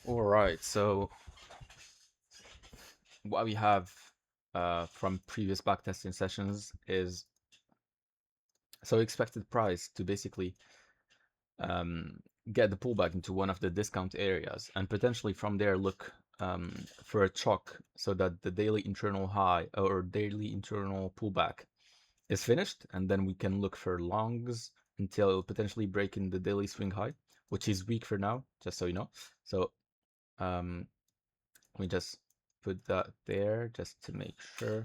All right, so what we have from previous backtesting sessions is expected price to basically um, get the pullback into one of the discount areas and potentially from there look for a chalk so that the daily internal high or daily internal pullback is finished, and then we can look for longs until potentially breaking the daily swing high, which is weak for now, just so you know. So um, we just put that there just to make sure.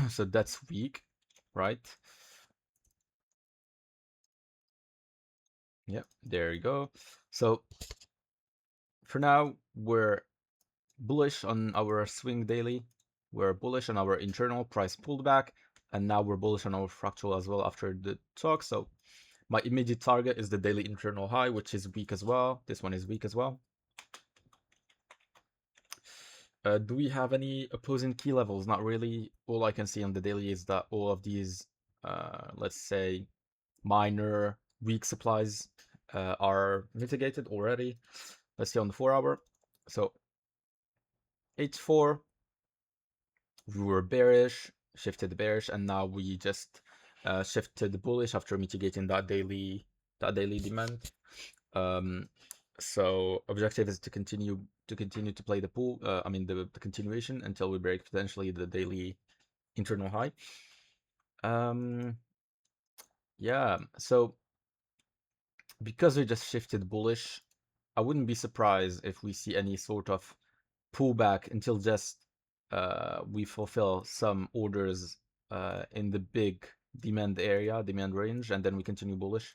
So that's weak, right? Yep, there you go. So for now, we're bullish on our swing daily. We're bullish on our internal price pullback, and now we're bullish on our fractal as well after the talk. So my immediate target is the daily internal high, which is weak as well. This one is weak as well. Do we have any opposing key levels? Not really. All I can see on the daily is that all of these, let's say, minor weak supplies are mitigated already. Let's see on the 4-hour. So H4, we were bearish, shifted bearish, and now we just shifted bullish after mitigating that daily demand. So objective is to continue to play the pool. I mean the continuation until we break potentially the daily internal high. Yeah. So because we just shifted bullish, I wouldn't be surprised if we see any sort of pullback until just we fulfill some orders in the big demand range, and then we continue bullish.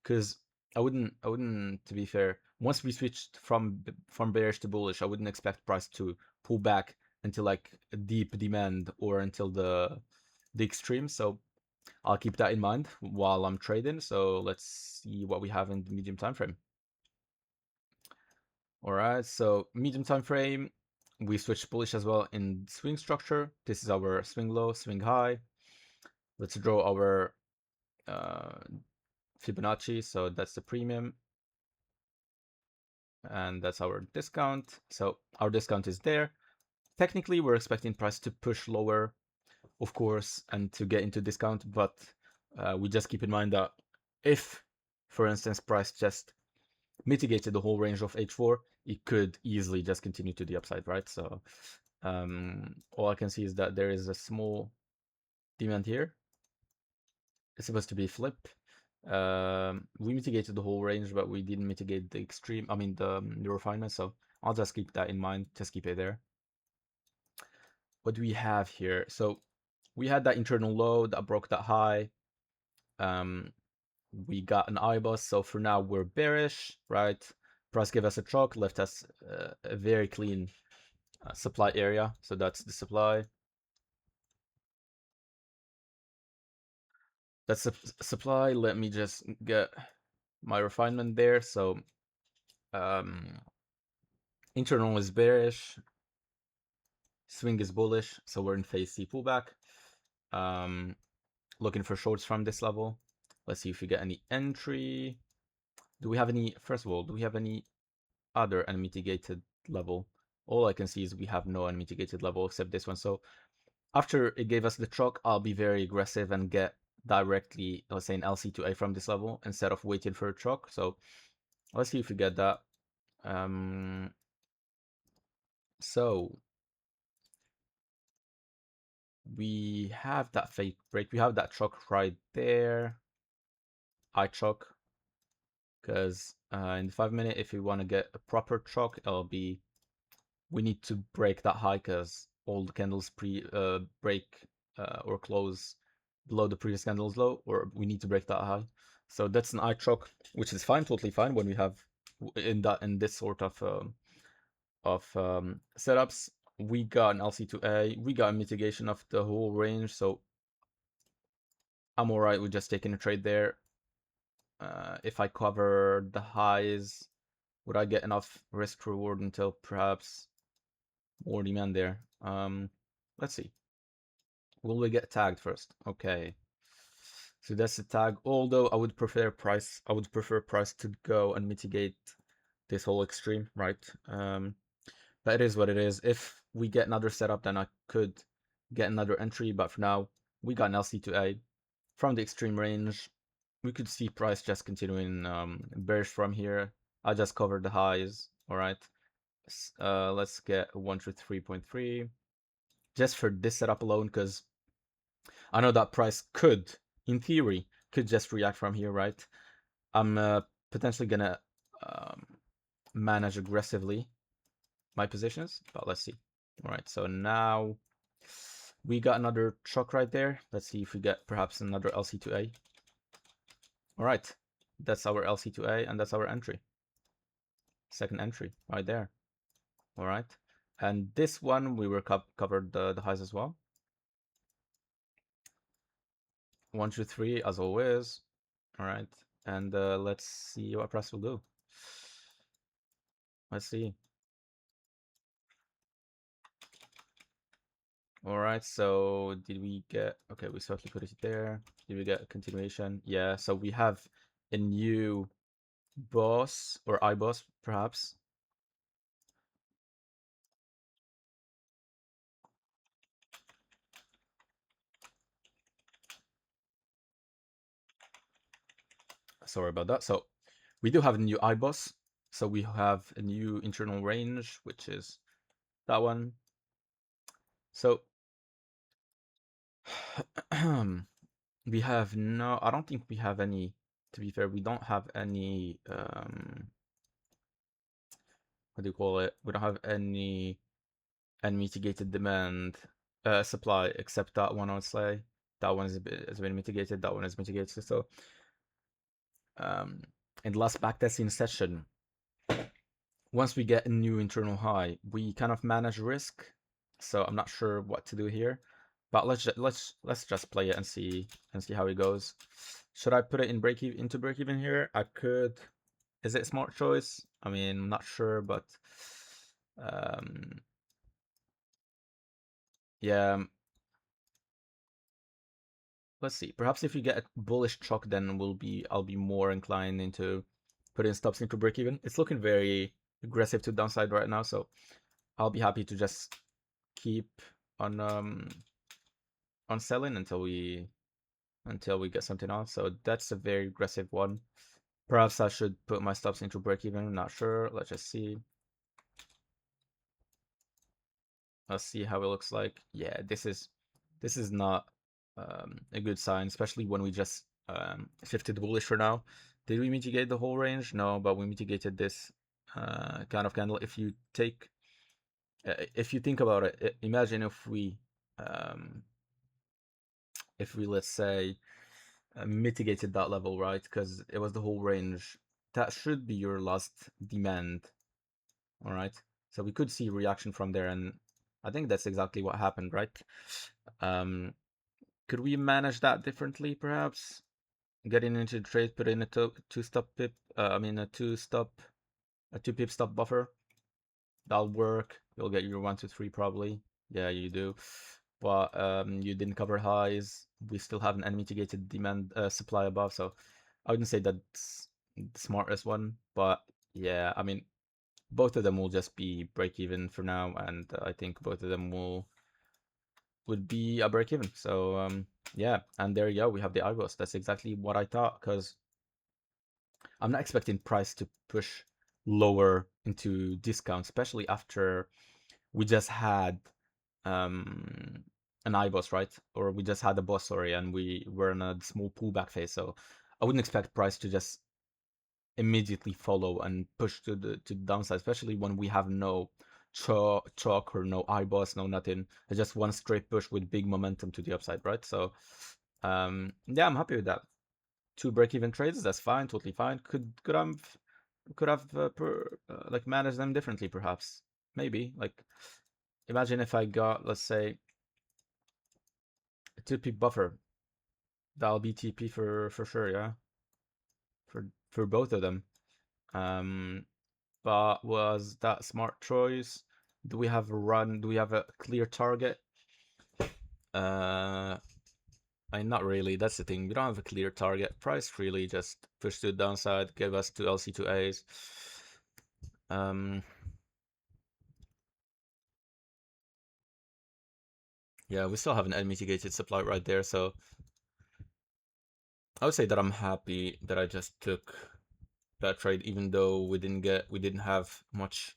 Because to be fair, once we switched from bearish to bullish, I wouldn't expect price to pull back until like a deep demand or until the extreme. So I'll keep that in mind while I'm trading. So let's see what we have in the medium time frame. All right, so medium time frame, we switch bullish as well in swing structure. This is our swing low, swing high. Let's draw our Fibonacci. So that's the premium, and that's our discount. So our discount is there. Technically, we're expecting price to push lower, of course, and to get into discount, but we just keep in mind that if, for instance, price just mitigated the whole range of H4, it could easily just continue to the upside, right? So all I can see is that there is a small demand here. It's supposed to be flip. We mitigated the whole range, but we didn't mitigate the extreme, I mean the refinement, so I'll just keep that in mind, just keep it there. What do we have here? So we had that internal low that broke that high. We got an IBOS, so for now we're bearish, right? Price gave us a choke, left us a very clean supply area. So that's the supply. That's the supply. Let me just get my refinement there. So internal is bearish, swing is bullish, so we're in phase C pullback. Looking for shorts from this level. Let's see if we get any entry. Do we have any, first of all, do we have any other unmitigated level? All I can see is we have no unmitigated level except this one. So after it gave us the choke, I'll be very aggressive and get directly, let's say, an LC to A from this level instead of waiting for a choke. So let's see if we get that. So we have that fake break. We have that choke right there. I choke because in the 5 minute, if we want to get a proper choke, it'll be we need to break that high because all the candles break or close below the previous candle's low, or we need to break that high. So that's an eye choke, which is fine, totally fine when we have in this sort of setups. We got an LC to A, we got a mitigation of the whole range, so I'm alright with just taking a trade there. If I cover the highs, would I get enough risk reward until perhaps more demand there? Let's see. Will we get tagged first? Okay. So that's the tag. Although I would prefer price to go and mitigate this whole extreme, right? But it is what it is. If we get another setup, then I could get another entry, but for now, we got an LC to A. From the extreme range, we could see price just continuing bearish from here. I just covered the highs, all right? Let's get 123.3 just for this setup alone, because I know that price could, in theory, could just react from here, right? I'm potentially gonna um, manage aggressively my positions, but let's see. All right, so now we got another chalk right there. Let's see if we get perhaps another LC to A. All right, that's our LC to A, and that's our entry. Second entry right there. All right, and this one we were covered the highs as well. 1, 2, 3 as always. All right, and let's see what price will do. Let's see. All right, so did we get, okay, we saw liquidity there. Did we get a continuation? Yeah, so we have a new boss or iBoss perhaps. Sorry about that. So we do have a new iBoss. So we have a new internal range, which is that one. So we have no, I don't think we have any, to be fair, we don't have any, what do you call it? We don't have any unmitigated demand supply except that one, I would say. That one has been mitigated, that one is mitigated. So in the last backtesting session, once we get a new internal high, we kind of manage risk. So I'm not sure what to do here, but let's just play it and see how it goes. Should I put it in into break even here? I could. Is it a smart choice? I mean, I'm not sure, but yeah. Let's see. Perhaps if we get a bullish chalk, then I'll be more inclined into putting stops into break even. It's looking very aggressive to downside right now, so I'll be happy to just keep on selling until we get something on. So that's a very aggressive one. Perhaps I should put my stops into break even. I'm not sure. Let's just see. Let's see how it looks like. Yeah, this is not a good sign, especially when we just shifted bullish for now. Did we mitigate the whole range? No, but we mitigated this kind of candle. If you take, if you think about it, imagine if we let's say mitigated that level, right? Because it was the whole range. That should be your last demand, all right? So we could see reaction from there, and I think that's exactly what happened, right? Could we manage that differently, perhaps? Getting into the trade, put in a two-stop pip, a two-pip stop buffer. That'll work. You'll get your 1, 2, 3 probably. Yeah, you do. But you didn't cover highs. We still have an unmitigated demand supply above, so I wouldn't say that's the smartest one. But yeah, I mean, both of them will just be break even for now, and I think both of them would be a break even. So yeah, and there you go. We have the iBoss. That's exactly what I thought, because I'm not expecting price to push lower into discount, especially after we just had an iBoss, right? Or we just had a boss, sorry, and we were in a small pullback phase. So I wouldn't expect price to just immediately follow and push to the downside, especially when we have no chalk or no iBoss, no nothing. It's just one straight push with big momentum to the upside, right? So yeah, I'm happy with that. 2 break-even trades, that's fine, totally fine. Could have like managed them differently, perhaps. Maybe, like, imagine if I got, let's say, a 2p buffer. That'll be TP for sure, yeah. For both of them. But was that smart choice? Do we have a run? Do we have a clear target? Not really. That's the thing. We don't have a clear target. Price really just pushed to the downside, gave us 2 LC2As. Yeah, we still have an unmitigated supply right there, so I would say that I'm happy that I just took that trade, even though we didn't have much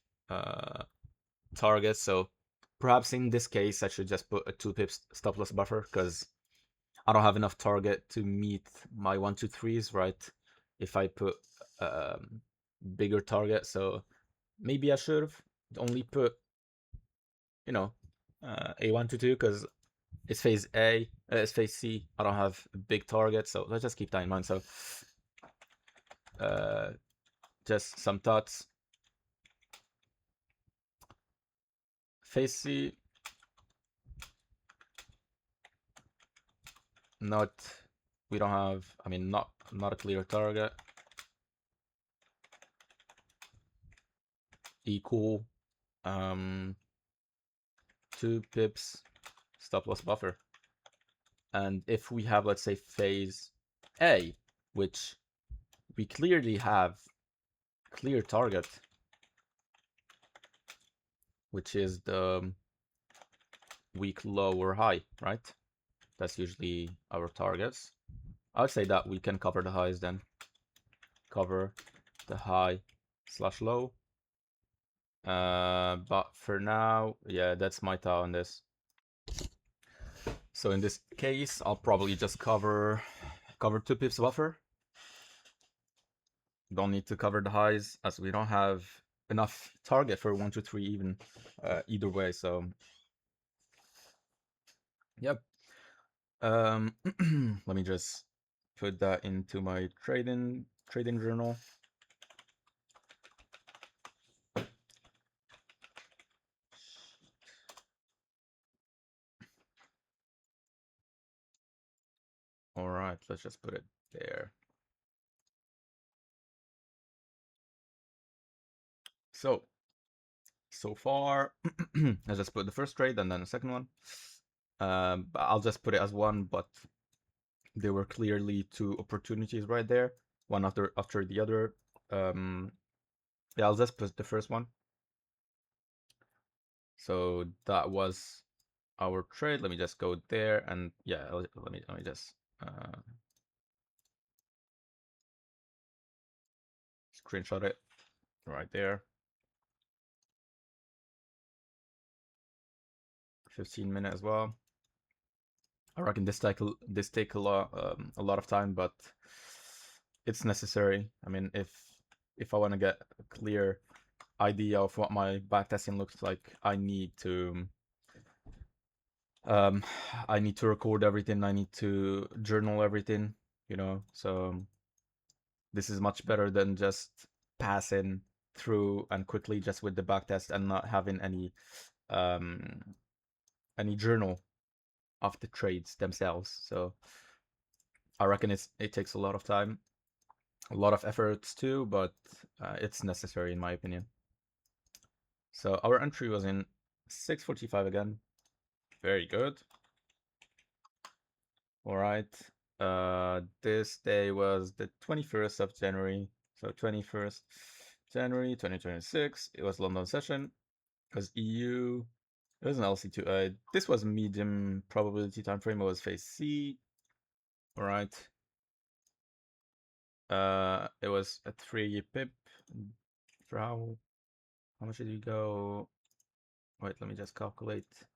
targets. So perhaps in this case, I should just put a 2 pips stop loss buffer because I don't have enough target to meet my 1, 2, 3s, right? If I put bigger target, so maybe I should have only put, you know, A1 to 2 because it's phase A, it's phase C. I don't have a big target, so let's just keep that in mind. So just some thoughts. Phase C, not, we don't have, I mean, not a clear target. Equal 2 pips stop loss buffer. And if we have, let's say, phase A, which we clearly have clear target, which is the weak low or high, right? That's usually our targets. I would say that we can cover the highs then. Cover the high slash low. But for now, yeah, that's my thought on this. So in this case, I'll probably just cover 2 pips buffer. Don't need to cover the highs as we don't have enough target for 1, 2, 3 even either way. So yep. Let me just put that into my trading journal. All right, let's just put it there. So far, I just put the first trade and then the second one. But I'll just put it as one, but there were clearly 2 opportunities right there, one after the other. Yeah, I'll just put the first one. So that was our trade. Let me just go there and yeah, let me just screenshot it right there. 15-minute as well. I reckon this take a lot of time, but it's necessary. I mean, if I want to get a clear idea of what my backtesting looks like, I need to record everything. I need to journal everything, you know. So this is much better than just passing through and quickly just with the backtest and not having any journal of the trades themselves. So I reckon it takes a lot of time, a lot of efforts too, but it's necessary in my opinion. So our entry was in 6:45 again. Very good. All right. This day was the 21st of January. So 21st January 2026. It was London session. It was EU. It was an LC2. This was medium probability time frame. It was phase C. All right. It was a 3 pip. For how much did we go? Wait, let me just calculate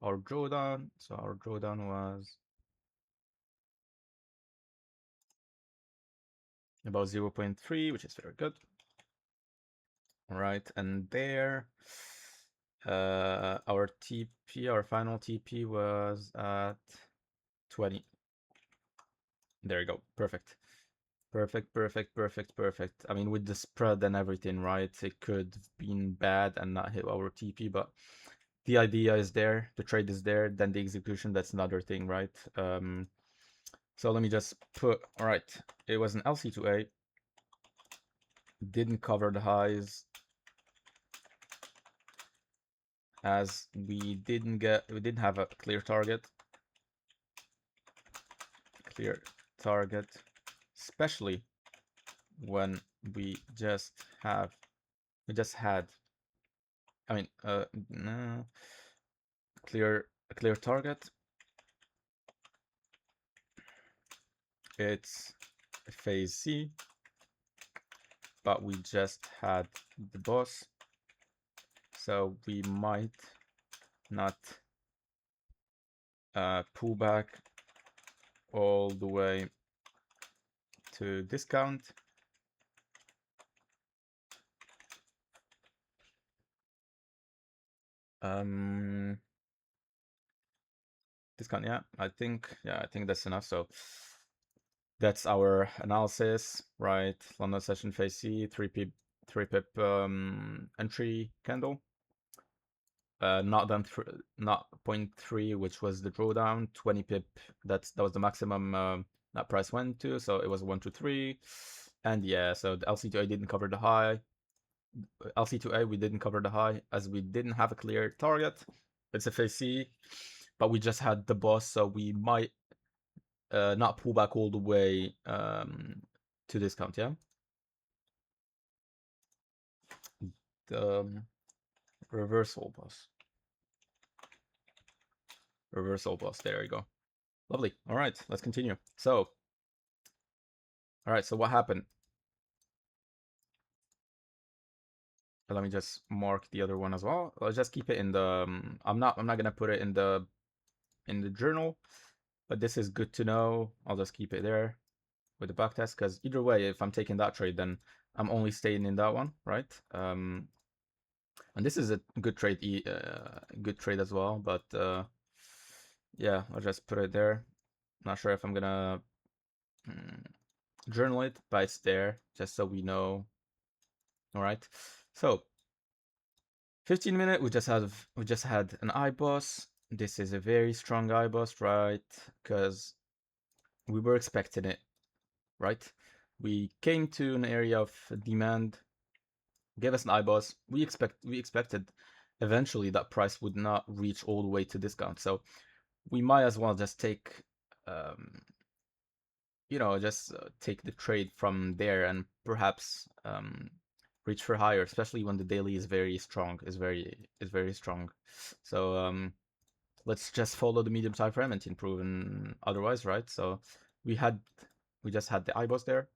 our drawdown. So our drawdown was about 0.3, which is very good. All right, and there, our TP, our final TP was at 20. There you go. Perfect. Perfect. I mean, with the spread and everything, right? It could have been bad and not hit our TP, but the idea is there, the trade is there, then the execution, that's another thing, right? So let me just put, all right, it was an LC2A, didn't cover the highs, as we didn't have a clear target, especially when we just have we just had, I mean, no, a clear target. It's phase C, but we just had the boss, so we might not pull back all the way to discount. Discount, yeah, I think that's enough. So that's our analysis, right? London session phase C, 3 pip entry candle. Not done not 0.3, which was the drawdown. 20 pip, that was the maximum that price went to, so it was 1 2 3. And yeah, so the LC2A didn't cover the high. LC2A, we didn't cover the high as we didn't have a clear target. It's a phase C, but we just had the boss, so we might not pull back all the way to discount, yeah? The reversal boss. Reversal boss, there you go. Lovely. All right, let's continue. So, all right, so what happened? Let me just mark the other one as well. I'll just keep it in the, I'm not gonna put it in the journal, but this is good to know. I'll just keep it there with the backtest, because either way, if I'm taking that trade, then I'm only staying in that one, right? And this is a good trade, good trade as well, but yeah, I'll just put it there. Not sure if I'm gonna journal it, but it's there just so we know. All right, so 15-minute, we just had an IBOS. This is a very strong IBOS, right? Because we were expecting it, right? We came to an area of demand, gave us an IBOS. We expected eventually that price would not reach all the way to discount. So we might as well just take, take the trade from there and perhaps reach for higher, especially when the daily is very strong, is very strong. So let's just follow the medium time frame and improve otherwise, right? So we just had the IBOS there,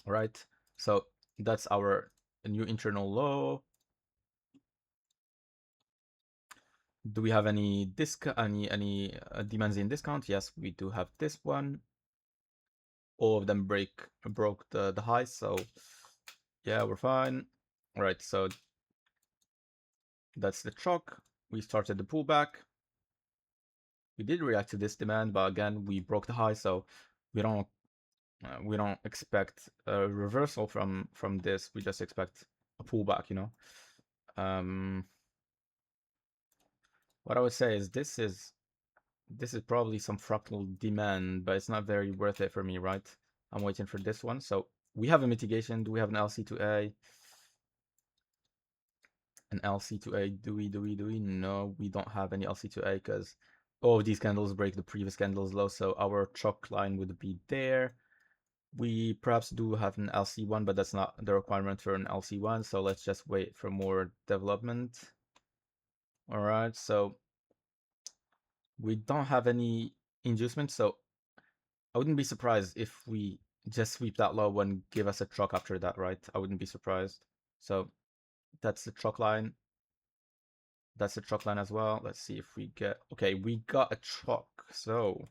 right? So that's our new internal low. Do we have any demands in discount? Yes, we do have this one. All of them broke the high, so yeah, we're fine. All right, so that's the chalk. We started the pullback. We did react to this demand, but again, we broke the high, so we don't expect a reversal from this. We just expect a pullback, you know. What I would say is this is probably some fractal demand, but it's not very worth it for me, right? I'm waiting for this one. So we have a mitigation. Do we have an LC2A? An LC2A? Do we? No, we don't have any LC2A because all of these candles break the previous candle's low, so our chalk line would be there. We perhaps do have an LC1, but that's not the requirement for an LC1, so let's just wait for more development. All right, so we don't have any inducement, so I wouldn't be surprised if we just sweep that low and give us a chalk after that, right? I wouldn't be surprised. So that's the chalk line. That's the chalk line as well. Let's see if we get... Okay, we got a chalk. So,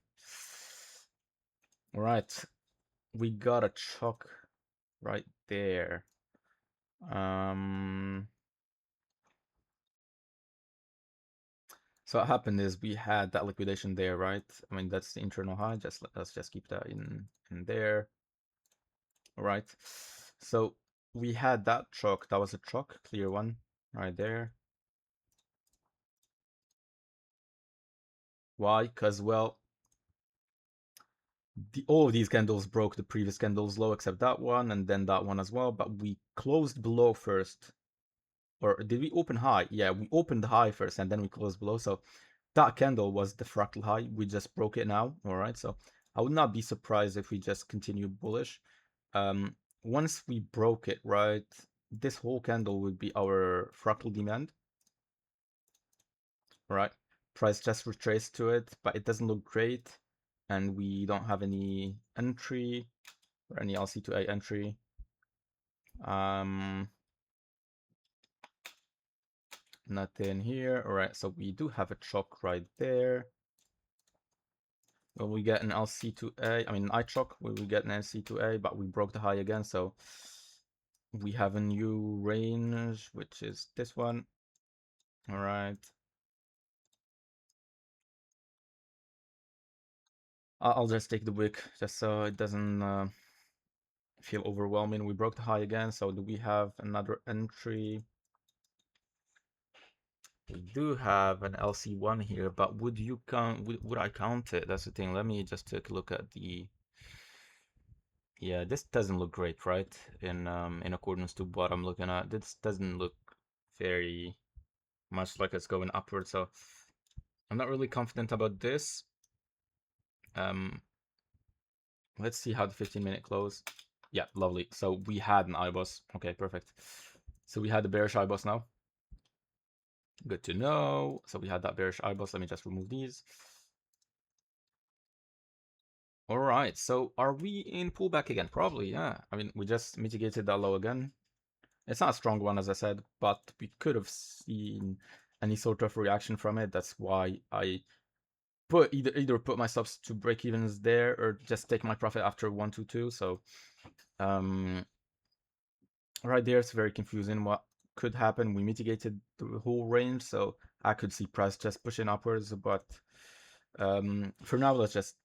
all right, we got a chalk right there. So what happened is we had that liquidation there, right? I mean, that's the internal high. Let's just keep that in there. All right. So we had that chalk. That was a chalk, clear one, right there. Why? Because, well, all of these candles broke the previous candle's low except that one, and then that one as well. But we closed below first. Or did we open high? Yeah, we opened the high first and then we closed below. So that candle was the fractal high. We just broke it now. All right. So I would not be surprised if we just continue bullish. Once we broke it, right? this whole candle would be our fractal demand. All right, price just retraced to it, but it doesn't look great, and we don't have any entry or any LC2A entry. Nothing here. All right, so we do have a choke right there. Will we get an LC2A? I mean, I choke. Will we get an LC2A? But we broke the high again, so we have a new range, which is this one. All right. I'll just take the wick just so it doesn't feel overwhelming. We broke the high again, so do we have another entry? We do have an LC1 here, but would you count? Would I count it? That's the thing. Let me just take a look at the. Yeah, this doesn't look great, right? In accordance to what I'm looking at, this doesn't look very much like it's going upward. So I'm not really confident about this. Let's see how the 15-minute close. Yeah, lovely. So we had an IBOS. Okay, perfect. So we had the bearish IBOS now. Good to know. So we had that bearish IBOS. Let me just remove these. All right. So are we in pullback again? Probably, yeah. I mean, we just mitigated that low again. It's not a strong one, as I said, but we could have seen any sort of reaction from it. That's why I put either put my stops to break evens there or just take my profit after 122. So right there, it's very confusing what could happen. We mitigated the whole range, so I could see price just pushing upwards, but for now, let's just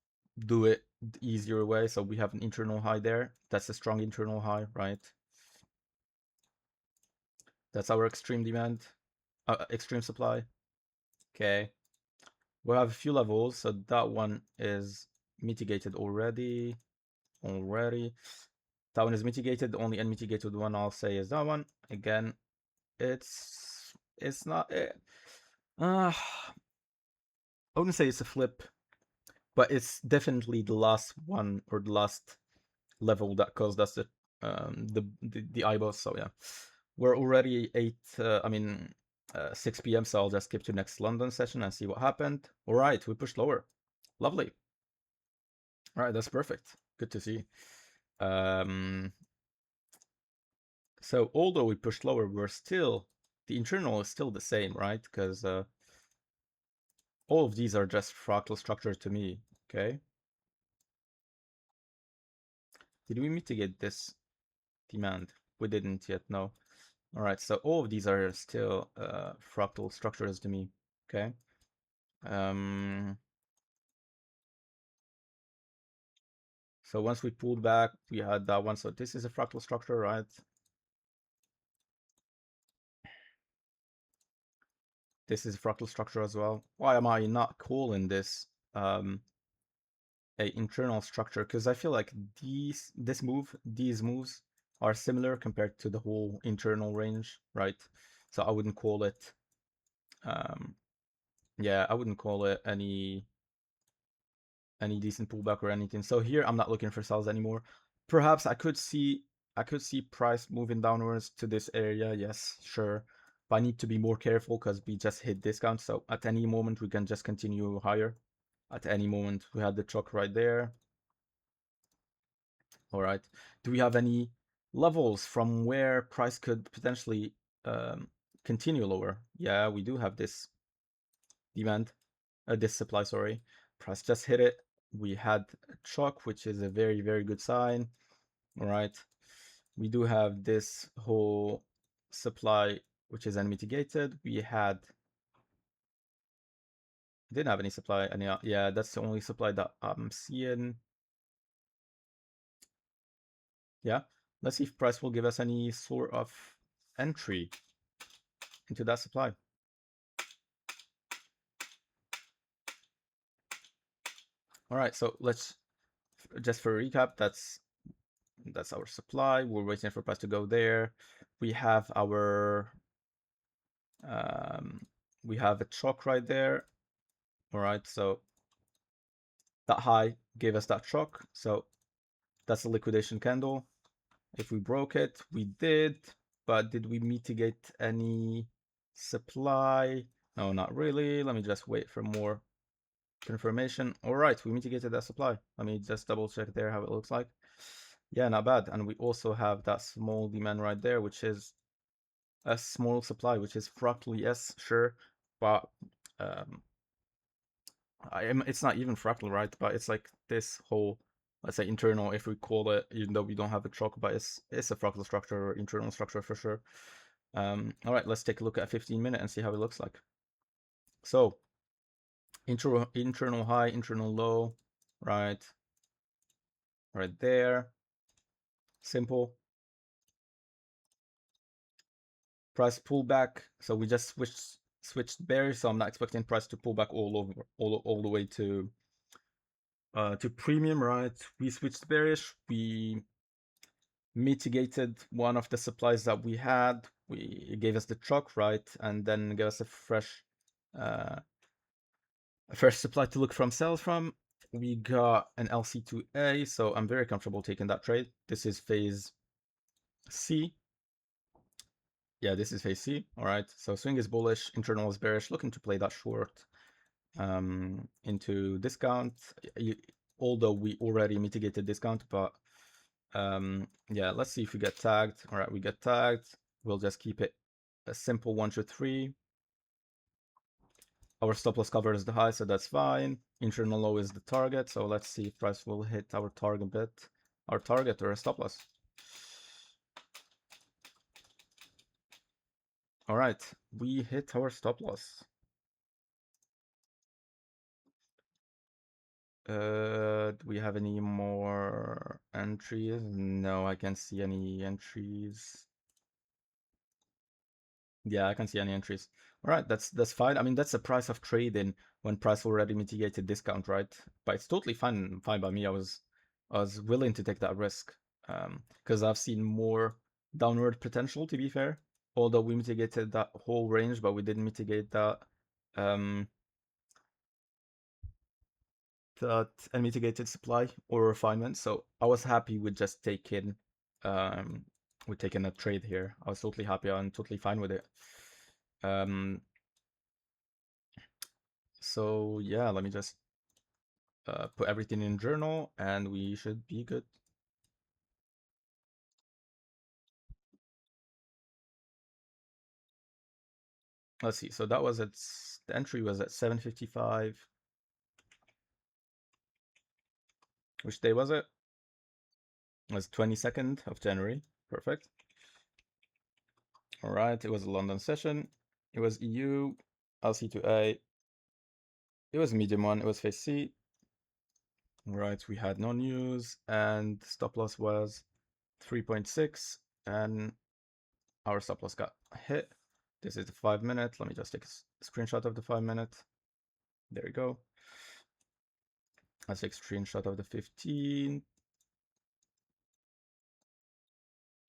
do it the easier way. So we have an internal high there. That's a strong internal high, right? That's our extreme demand, extreme supply. Okay. We have a few levels, so that one is mitigated already. That one is mitigated. The only unmitigated one I'll say is that one. Again, it's not. I wouldn't say it's a flip, but it's definitely the last one or the last level that caused us the IBOS. So yeah, we're already 6 p.m. So I'll just skip to next London session and see what happened. All right, we pushed lower. Lovely. All right, that's perfect. Good to see. So although we pushed lower, we're still, the internal is still the same, right? Because all of these are just fractal structures to me, okay? Did we mitigate this demand? We didn't yet, no. All right, so all of these are still fractal structures to me, okay? So once we pulled back, we had that one. So this is a fractal structure, right? This is a fractal structure as well. Why am I not calling this a internal structure? Because I feel like these moves are similar compared to the whole internal range, right? So I wouldn't call it yeah, I wouldn't call it any decent pullback or anything. So here I'm not looking for sells anymore. Perhaps I could see price moving downwards to this area. Yes, sure. But I need to be more careful because we just hit discount. So at any moment we can just continue higher. At any moment we had the choke right there. All right. Do we have any levels from where price could potentially continue lower? Yeah, we do have this demand, this supply, sorry. Price just hit it. We had a choke, which is a very, very good sign. All right. We do have this whole supply, which is unmitigated. We didn't have any supply. Yeah, that's the only supply that I'm seeing. Yeah. Let's see if price will give us any sort of entry into that supply. All right, so let's just for a recap, that's our supply. We're waiting for price to go there. We have our we have a choke right there. All right, so that high gave us that choke. So that's a liquidation candle. If we broke it, we did, but did we mitigate any supply? No, not really. Let me just wait for more confirmation. All right, we mitigated that supply. Let me just double check there how it looks like. Yeah, not bad. And we also have that small demand right there, which is a small supply, which is fractal, yes, sure, but it's not even fractal, right? But it's like this whole, let's say, internal, if we call it, even though we don't have a chalk, but it's a fractal structure or internal structure for sure. All right, let's take a look at 15-minute and see how it looks like. So internal high, internal low, right there. Simple. Price pullback. So we just switched bearish. So I'm not expecting price to pull back all the way to premium, right? We switched bearish. We mitigated one of the supplies that we had. It gave us the chalk, right, and then gave us a fresh supply to look from, sell from. We got an LC2A, so I'm very comfortable taking that trade. This is phase C. Yeah, this is phase C. All right, so swing is bullish, internal is bearish, looking to play that short into discount. Although we already mitigated discount, but yeah, let's see if we get tagged. All right, we get tagged. We'll just keep it a simple 1, 2, 3. Our stop loss covers the high, so that's fine. Internal low is the target, so let's see if price will hit our target or a stop loss. All right, we hit our stop loss. Do we have any more entries? No, I can't see any entries. Yeah, I can see any entries. All right, that's fine. I mean, that's the price of trading when price already mitigated discount, right? But it's totally fine by me. I was willing to take that risk because I've seen more downward potential, to be fair. Although we mitigated that whole range, but we didn't mitigate that unmitigated supply or refinement. So I was happy with just taking a trade here. I was totally happy and totally fine with it. So yeah, let me just put everything in journal and we should be good. Let's see. So that was the entry was at 7:55. Which day was it? It was 22nd of January. Perfect. All right. It was a London session. It was EU, LC2A. It was medium one. It was phase C. All right. We had no news and stop loss was 3.6 and our stop loss got hit. This is the 5-minute. Let me just take a screenshot of the 5-minute. There we go. Let's take a screenshot of the 15.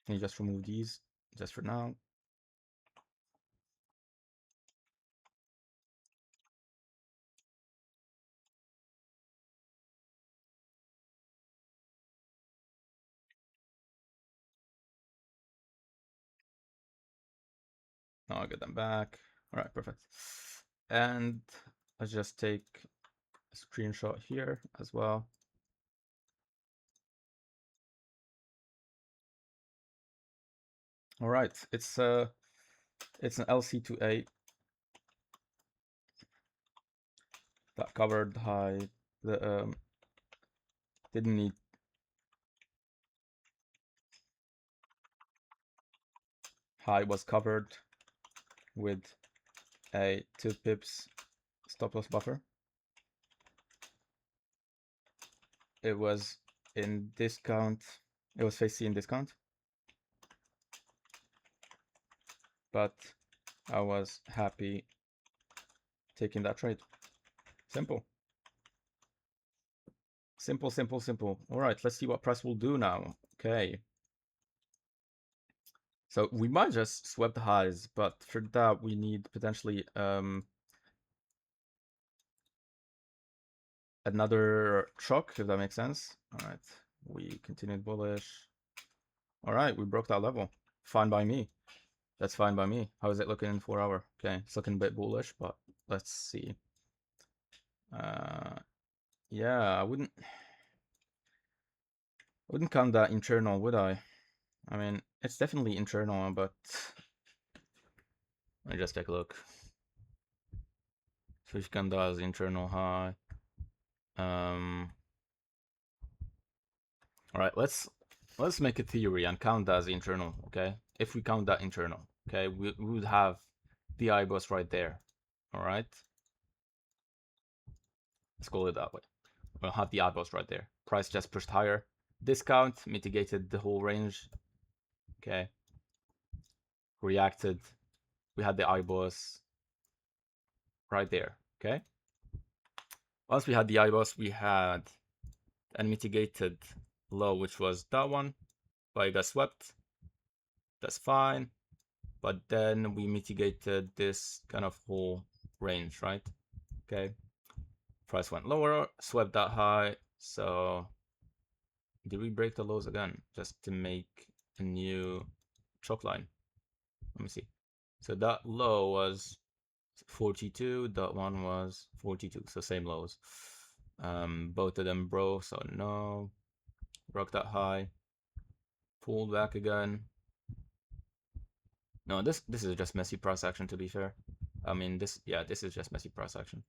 Can you just remove these just for now? No, I'll get them back. All right, perfect. And let's just take a screenshot here as well. All right, it's an LC2A that covered high. The didn't need high was covered with a 2 pips stop loss buffer. It was in discount. It was phase C in discount, but I was happy taking that trade. Simple. Simple, simple, simple. All right, let's see what price will do now. Okay. So we might just swap the highs, but for that we need potentially another shock, if that makes sense. All right, we continued bullish. All right, we broke that level. fine by me. That's fine by me. How is it looking in 4 hour? Okay, it's looking a bit bullish, but let's see. Yeah, I wouldn't count that internal, would I? I mean, it's definitely internal, but let me just take a look. Fish count as internal high. All right, let's make a theory and count that as internal. Okay, if we count that internal, okay, we would have the IBOS right there. All right, let's call it that way. We'll have the IBOS right there. Price just pushed higher. Discount mitigated the whole range. Okay, reacted. We had the IBOS right there. Okay, once we had the IBOS, we had an mitigated low, which was that one, but it got swept. That's fine. But then we mitigated this kind of whole range, right? Okay. Price went lower, swept that high. So did we break the lows again just to make a new chalk line? Let me see. So that low was 42, that one was 42, so same lows. Both of them broke, so no. Broke that high, pulled back again. No, this is just messy price action, to be fair. I mean, this is just messy price action.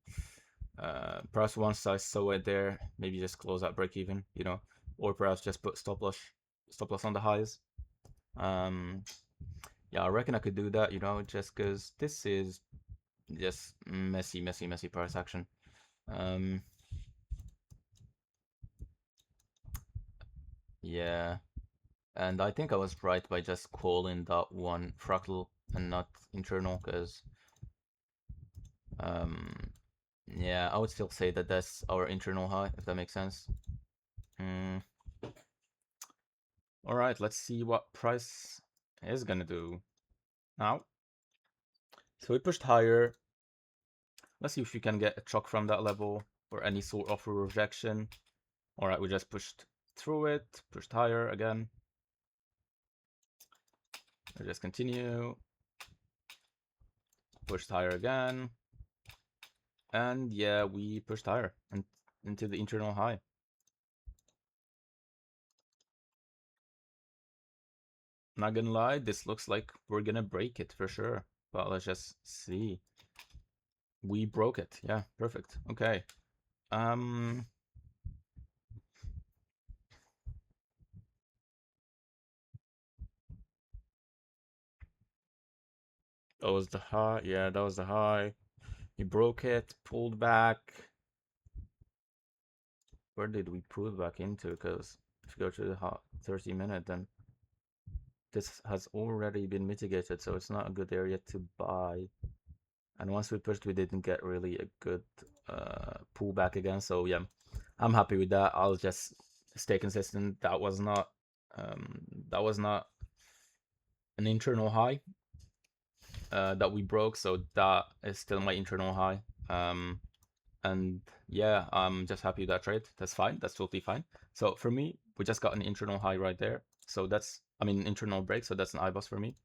Perhaps once I saw it there, maybe just close out break even, you know, or perhaps just put stop loss on the highs. Yeah, I reckon I could do that, you know, just because this is just messy price action. Yeah, and I think I was right by just calling that one fractal and not internal, because yeah, I would still say that that's our internal high, if that makes sense. All right, let's see what price is gonna do now. So we pushed higher. Let's see if we can get a chalk from that level or any sort of a rejection. All right, we just pushed through it, pushed higher again. We just continue, pushed higher again. And yeah, we pushed higher and into the internal high. Not gonna lie, this looks like we're gonna break it for sure. But let's just see. We broke it. Yeah, perfect. Okay. That was the high. Yeah, that was the high. He broke it, pulled back. Where did we pull back into? Because if you go to the 30-minute, then this has already been mitigated, so it's not a good area to buy. And once we pushed, we didn't get really a good pullback again. So yeah, I'm happy with that. I'll just stay consistent. That was not an internal high that we broke, so that is still my internal high. And yeah, I'm just happy with that trade. That's fine. That's totally fine. So for me, we just got an internal high right there. So that's, I mean, internal break. So that's an IBOS for me.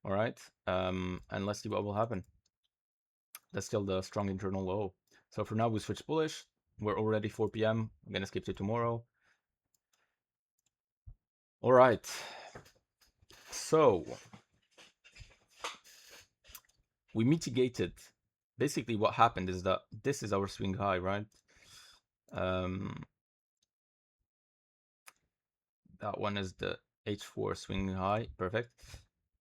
All right. And let's see what will happen. That's still the strong internal low. So for now, we switch bullish. We're already 4 p.m. I'm going to skip to tomorrow. All right. So we mitigated. Basically, what happened is that this is our swing high, right? That one is the H4 swing high. Perfect.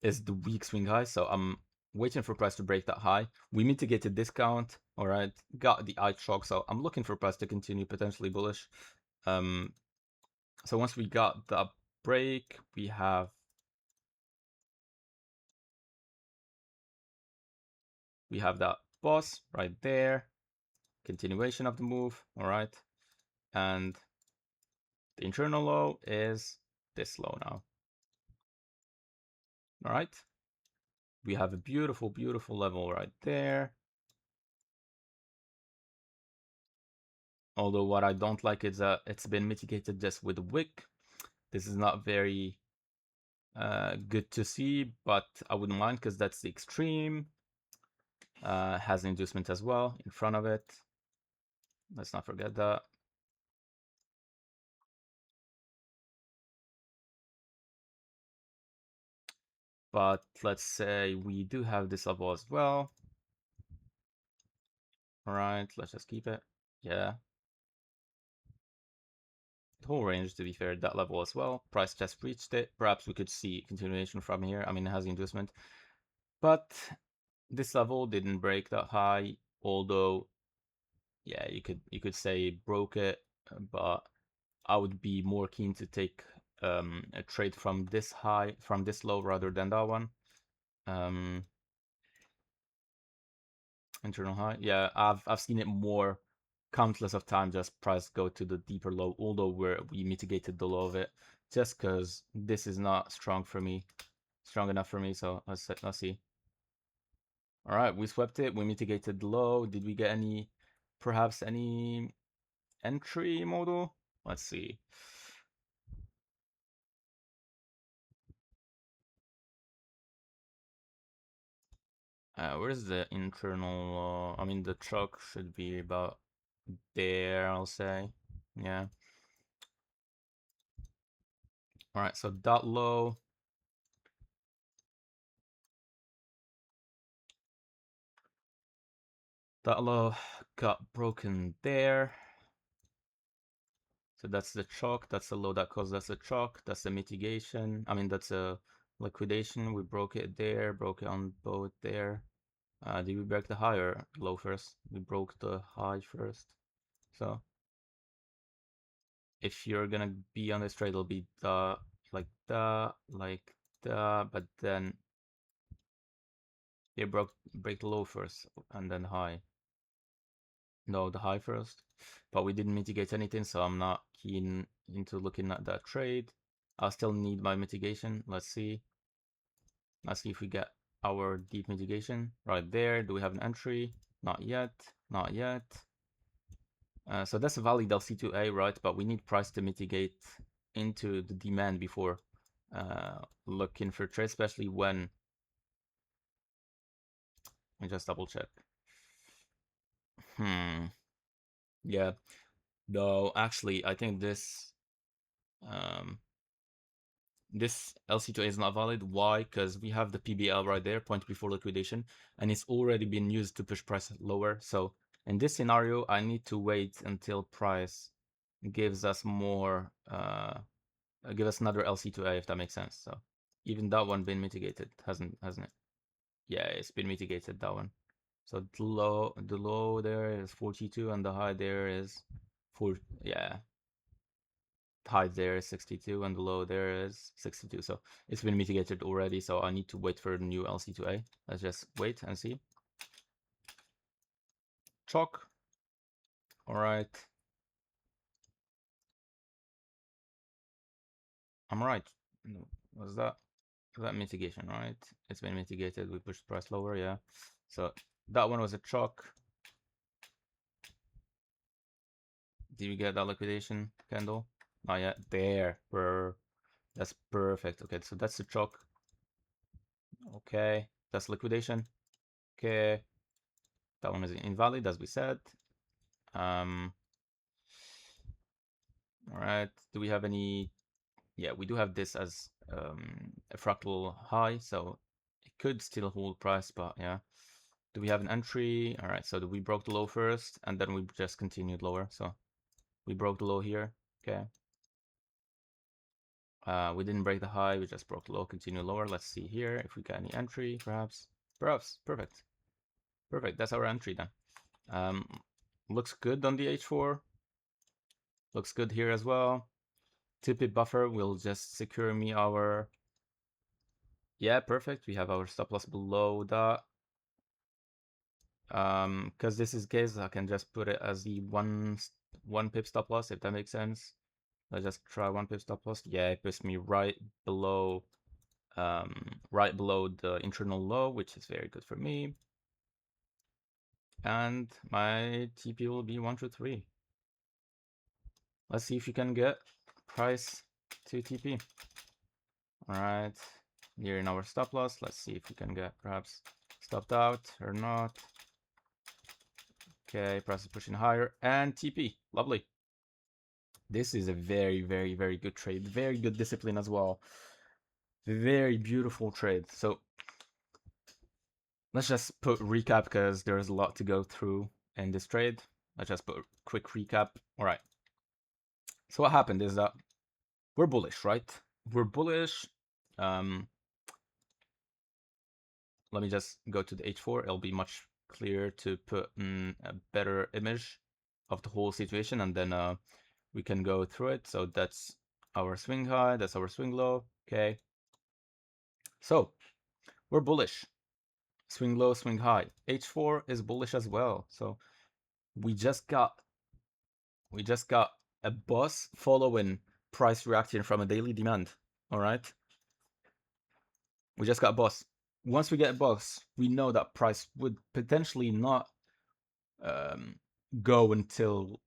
Is the weak swing high. So I'm waiting for price to break that high. We mitigated discount. All right. Got the eye chalk. So I'm looking for price to continue potentially bullish. So once we got the break, we have that boss right there. Continuation of the move. All right. And the internal low is this low now. All right. We have a beautiful, beautiful level right there. Although what I don't like is that it's been mitigated just with a wick. This is not very Good to see, but I wouldn't mind because that's the extreme. Has an inducement as well in front of it. Let's not forget that. But let's say we do have this level as well. All right, let's just keep it. Yeah. The whole range, to be fair, that level as well. Price just reached it. Perhaps we could see continuation from here. I mean, it has the inducement. But this level didn't break that high, although, yeah, you could say it broke it, but I would be more keen to take a trade from this high, from this low rather than that one. Internal high. Yeah, I've seen it more countless of times just price go to the deeper low, although we mitigated the low of it, just because this is not strong enough for me. So let's see. All right, we swept it. We mitigated the low. Did we get perhaps any entry model? Let's see. Where's the internal? I mean, the truck should be about there, I'll say. Yeah. All right, so that low. That low got broken there. So that's the chalk. That's the low that caused us a chalk. That's the mitigation. I mean, that's a liquidation. We broke it there, broke it on both there. Did we break the high or low first? We broke the high first. So if you're gonna be on this trade, it'll be like that, but then they break the low first and then high. No, the high first. But we didn't mitigate anything, so I'm not keen into looking at that trade. I'll still need my mitigation. Let's see. Let's see if we get our deep mitigation right there. Do we have an entry? Not yet. Not yet. So that's a valid LC2A, right? But we need price to mitigate into the demand before looking for trade, especially when. Let me just double check. Yeah. No, actually, I think this LC2A is not valid. Why? Because we have the PBL right there, point before liquidation, and it's already been used to push price lower. So in this scenario, I need to wait until price gives us more, give us another LC2A, if that makes sense. So even that one been mitigated, hasn't it? Yeah, it's been mitigated, that one. So the low there is 42 and the high there is 4, yeah, high there is 62 and the low there is 62. So it's been mitigated already. So I need to wait for the new LC2A. Let's just wait and see. Chalk. All right. I'm right. Was that mitigation, right? It's been mitigated. We pushed price lower, yeah. So that one was a chalk. Did we get that liquidation candle? Not yet. There. That's perfect. Okay, so that's the chalk. Okay, that's liquidation. Okay, that one is invalid, as we said. All right. Do we have any? Yeah, we do have this as a fractal high, so it could still hold price, but yeah. Do we have an entry? All right, so we broke the low first, and then we just continued lower. So we broke the low here. Okay. We didn't break the high, we just broke the low, continue lower. Let's see here if we got any entry, perhaps. Perhaps. Perfect. Perfect. That's our entry then. Looks good on the H4. Looks good here as well. 2-pip buffer will just secure me our. Yeah, perfect. We have our stop loss below that. Because this is case, I can just put it as the one pip stop loss, if that makes sense. Let's just try 1 pip stop loss. Yeah, it puts me right below the internal low, which is very good for me. And my TP will be 1 through 3. Let's see if you can get price to TP. All right, nearing our stop loss. Let's see if we can get perhaps stopped out or not. Okay, price is pushing higher and TP. Lovely. This is a very, very, very good trade. Very good discipline as well. Very beautiful trade. So let's just put recap because there's a lot to go through in this trade. Let's just put a quick recap. All right. So what happened is that we're bullish, right? We're bullish. Let me just go to the H4. It'll be much clearer to put a better image of the whole situation, and then we can go through it. So that's our swing high, that's our swing low. Okay. So we're bullish. Swing low, swing high. H4 is bullish as well. So we just got a bus following price reaction from a daily demand. All right. We just got a bus. Once we get a bus, we know that price would potentially not go until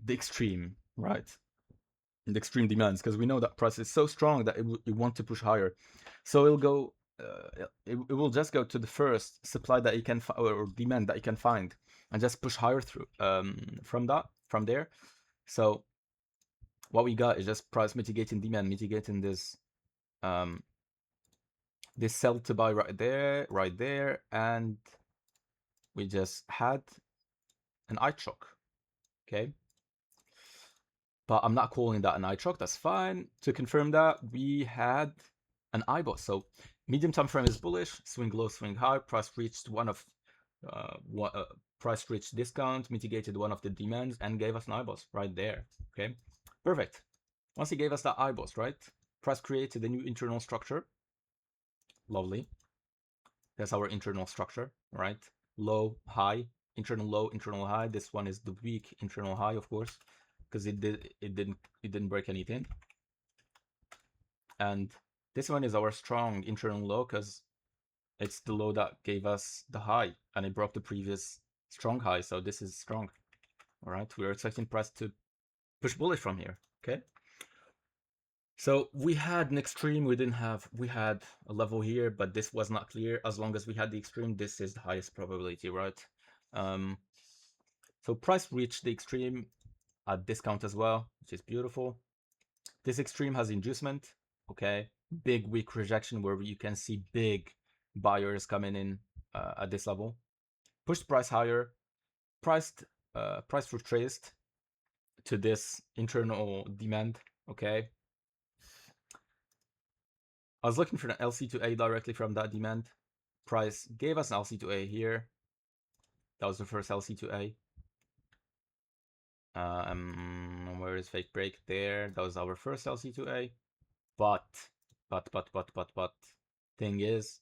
the extreme, right? The extreme demands, because we know that price is so strong that it want to push higher. So it'll go, it will just go to the first supply that you can or demand that you can find, and just push higher through from there. So what we got is just price mitigating demand, mitigating this this sell to buy right there, and we just had an eye choke. Okay. But I'm not calling that an eye choke. That's fine. To confirm that, we had an IBOS. So medium time frame is bullish. Swing low, swing high. Price reached price reached discount, mitigated one of the demands, and gave us an IBOS right there. Okay, perfect. Once he gave us that IBOS, right? Price created a new internal structure. Lovely. That's our internal structure, right? Low, high, internal low, internal high. This one is the weak internal high, of course, because it didn't break anything. And this one is our strong internal low because it's the low that gave us the high, and it broke the previous strong high. So this is strong. All right, we are expecting price to push bullish from here. Okay. So we had an extreme, we had a level here, but this was not clear. As long as we had the extreme, this is the highest probability, right? So price reached the extreme at discount as well, which is beautiful. This extreme has inducement, okay? Big weak rejection where you can see big buyers coming in at this level. Pushed price higher, price retraced to this internal demand, okay? I was looking for an LC to A directly from that demand. Price gave us an LC to A here. That was the first LC to A. Where is fake break there? That was our first LC to A. But, thing is,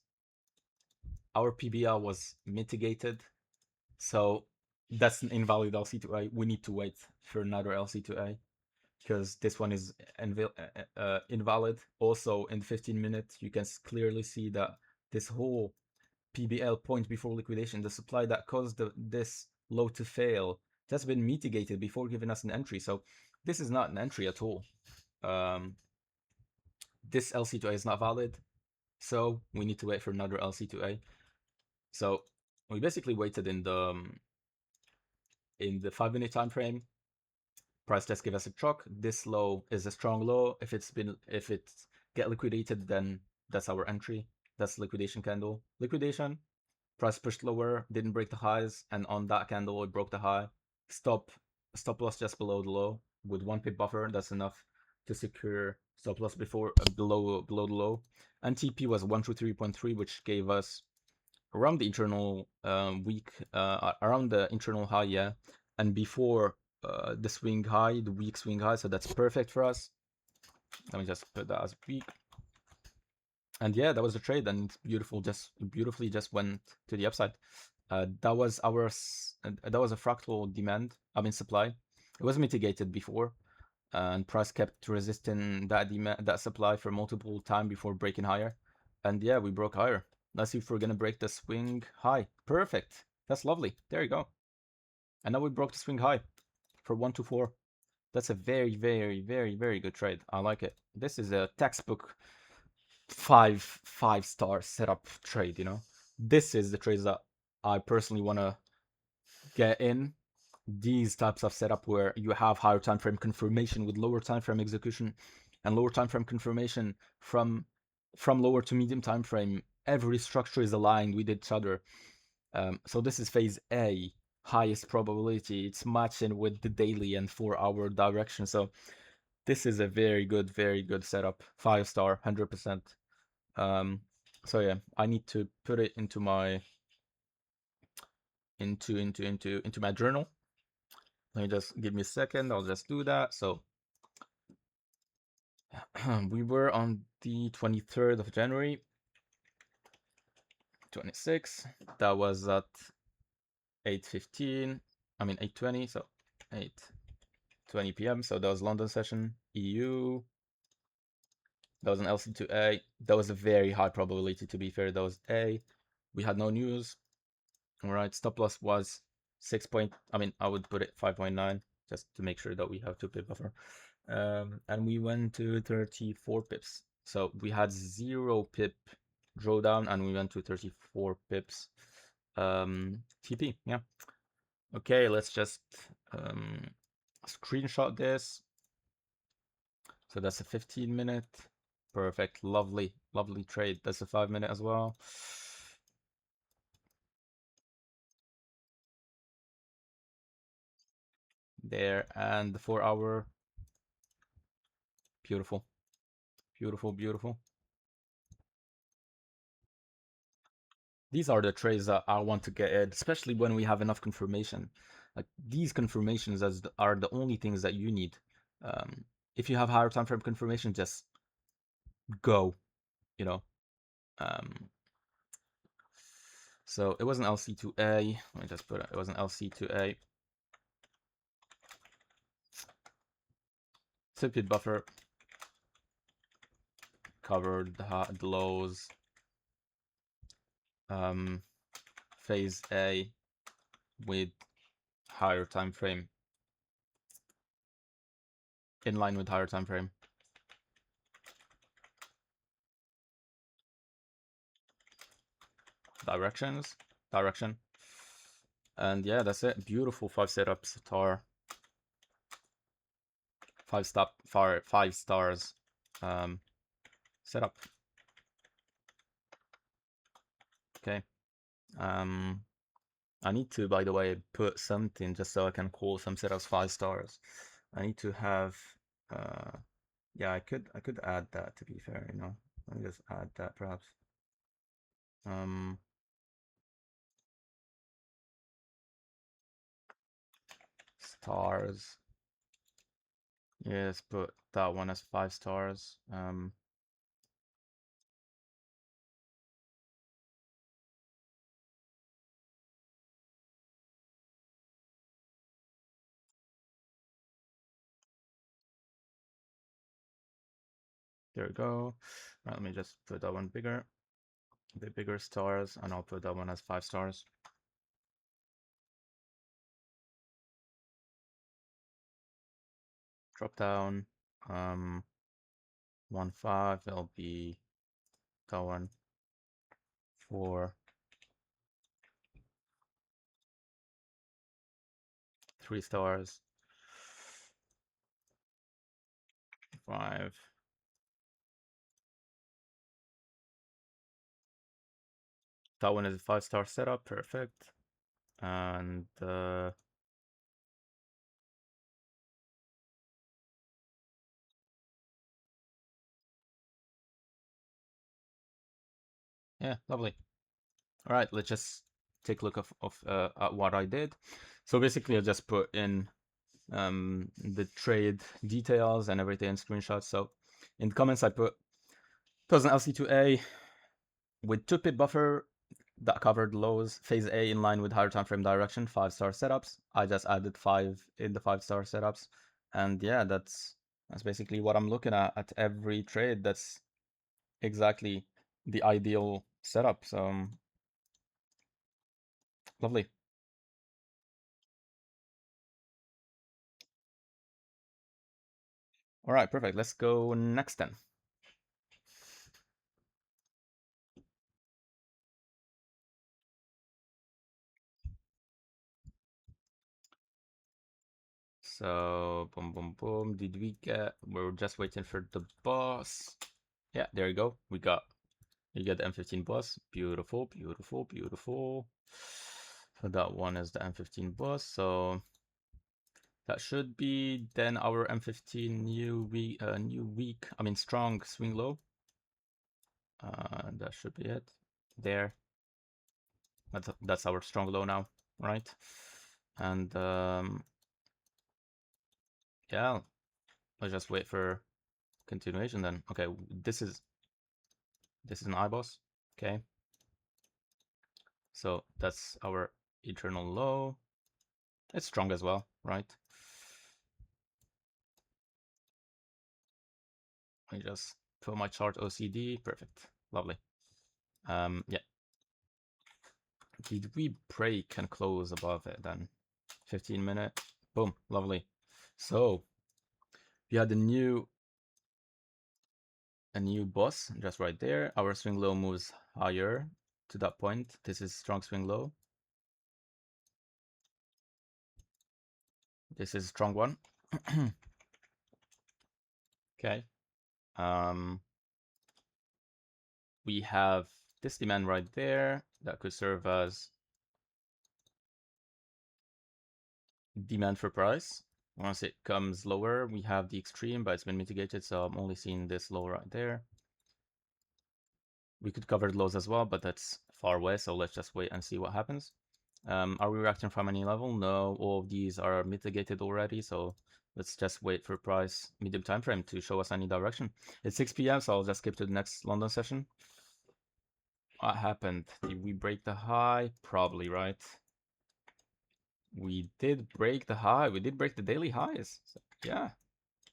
our PBL was mitigated. So that's an invalid LC to A. We need to wait for another LC to A because this one is invalid. Also, in 15 minutes, you can clearly see that this whole PBL point before liquidation, the supply that caused this low to fail, that's been mitigated before giving us an entry. So this is not an entry at all. This LC to A is not valid. So we need to wait for another LC to A. So we basically waited in the 5-minute time frame. Price test give us a choke. This low is a strong low. If it's get liquidated, then that's our entry. That's liquidation candle. Liquidation. Price pushed lower, didn't break the highs, and on that candle it broke the high. Stop loss just below the low with 1 pip buffer. That's enough to secure stop loss before below the low. And TP was 123.3, which gave us around the internal around the internal high, yeah, and before the swing high, the weak swing high. So that's perfect for us. Let me just put that as weak. And yeah, that was the trade, and beautiful, just beautifully just went to the upside. That was a fractal demand. I mean supply. It was mitigated before, and price kept resisting that supply for multiple time before breaking higher. And yeah, we broke higher. Let's see if we're gonna break the swing high. Perfect. That's lovely. There you go. And now we broke the swing high for 124. That's a very, very, very, very good trade. I like it. This is a textbook five-star setup trade, you know? This is the trades that I personally want to get in. These types of setup where you have higher time frame confirmation with lower time frame execution and lower time frame confirmation from lower to medium time frame. Every structure is aligned with each other. So this is phase A, highest probability. It's matching with the daily and 4-hour direction. So this is a very good setup. 5-star, 100%. So yeah, I need to put it into my into my journal. Let me just give me a second. I'll just do that. So we were on the 23rd of January, 26. That was at 8:15. I mean 8:20. So 8:20 p.m. So that was London session. EU. That was an LC2A. That was a very high probability, to be fair. That was A. We had no news. All right. Stop loss was 6 point. I mean, I would put it 5.9 just to make sure that we have 2 pip buffer. And we went to 34 pips. So we had 0 pip drawdown and we went to 34 pips TP. Yeah. Okay, let's just screenshot this. So that's a 15-minute. Perfect. Lovely trade. That's a 5-minute as well. There, and the 4-hour. Beautiful. These are the trades that I want to get in, especially when we have enough confirmation. Like these confirmations are the only things that you need. If you have higher time frame confirmation, just go, you know. So it was an LC2A. Let me just put it was an LC2A. Tipid buffer covered the lows. Phase A with higher time frame, in line with higher time frame. Direction. And yeah, that's it. Beautiful 5 setups, tar. 5 stars setup. Okay. I need to, by the way, put something just so I can call some setups 5 stars. I need to have yeah, I could add that, to be fair, you know. Let me just add that perhaps. Stars. Yeah, let's put that one as 5 stars. There we go. Right, let me just put that one bigger. The bigger stars, and I'll put that one as 5 stars. Drop down. 1.5. It'll be that one. 4. 3 stars. 5. That one is a 5-star setup. Perfect. And yeah, lovely. All right, let's just take a look at what I did. So basically, I just put in the trade details and everything in screenshots. So in the comments, I put it was an LC2A with 2 pip buffer that covered lows. Phase A in line with higher time frame direction. 5-star setups. I just added 5 in the 5-star setups, and yeah, that's basically what I'm looking at every trade. That's exactly the ideal setup. So lovely. All right, perfect. Let's go next then. So boom, boom, boom. Did we get? We're just waiting for the boss. Yeah, there you go. You got the M15 boss. Beautiful, beautiful, beautiful. So that one is the M15 boss. So that should be then our M15 strong swing low. That should be it. There. That's our strong low now, right? And yeah, let's just wait for continuation then. Okay, this is an iBoss. Okay. So that's our eternal low. It's strong as well, right? I just put my chart OCD. Perfect. Lovely. Yeah. Did we break and close above it then? 15 minute. Boom. Lovely. So we had a new boss just right there. Our swing low moves higher to that point. This is strong swing low. This is strong one. Okay. We have this demand right there that could serve as demand for price. Once it comes lower, we have the extreme, but it's been mitigated, so I'm only seeing this low right there. We could cover the lows as well, but that's far away, so let's just wait and see what happens. Are we reacting from any level? No, all of these are mitigated already, so let's just wait for price medium time frame to show us any direction. It's 6 p.m., so I'll just skip to the next London session. What happened? Did we break the high? Probably, right? We did break the high. We did break the daily highs. So, yeah.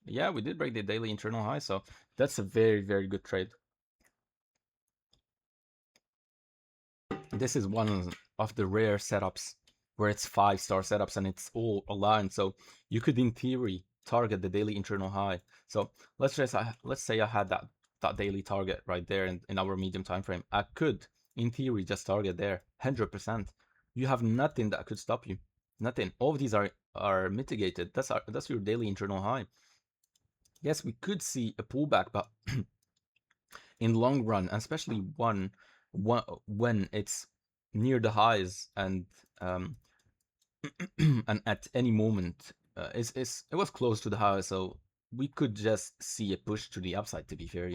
Yeah, we did break the daily internal high, so that's a very, very good trade. This is one of the rare setups where it's 5-star setups and it's all aligned. So you could, in theory, target the daily internal high. So let's say I had that daily target right there in our medium time frame. I could, in theory, just target there 100%. You have nothing that could stop you. Nothing. All of these are mitigated. That's your daily internal high. Yes, we could see a pullback, but in long run, especially when it's near the highs and and at any moment it was close to the high, so we could just see a push to the upside, to be fair,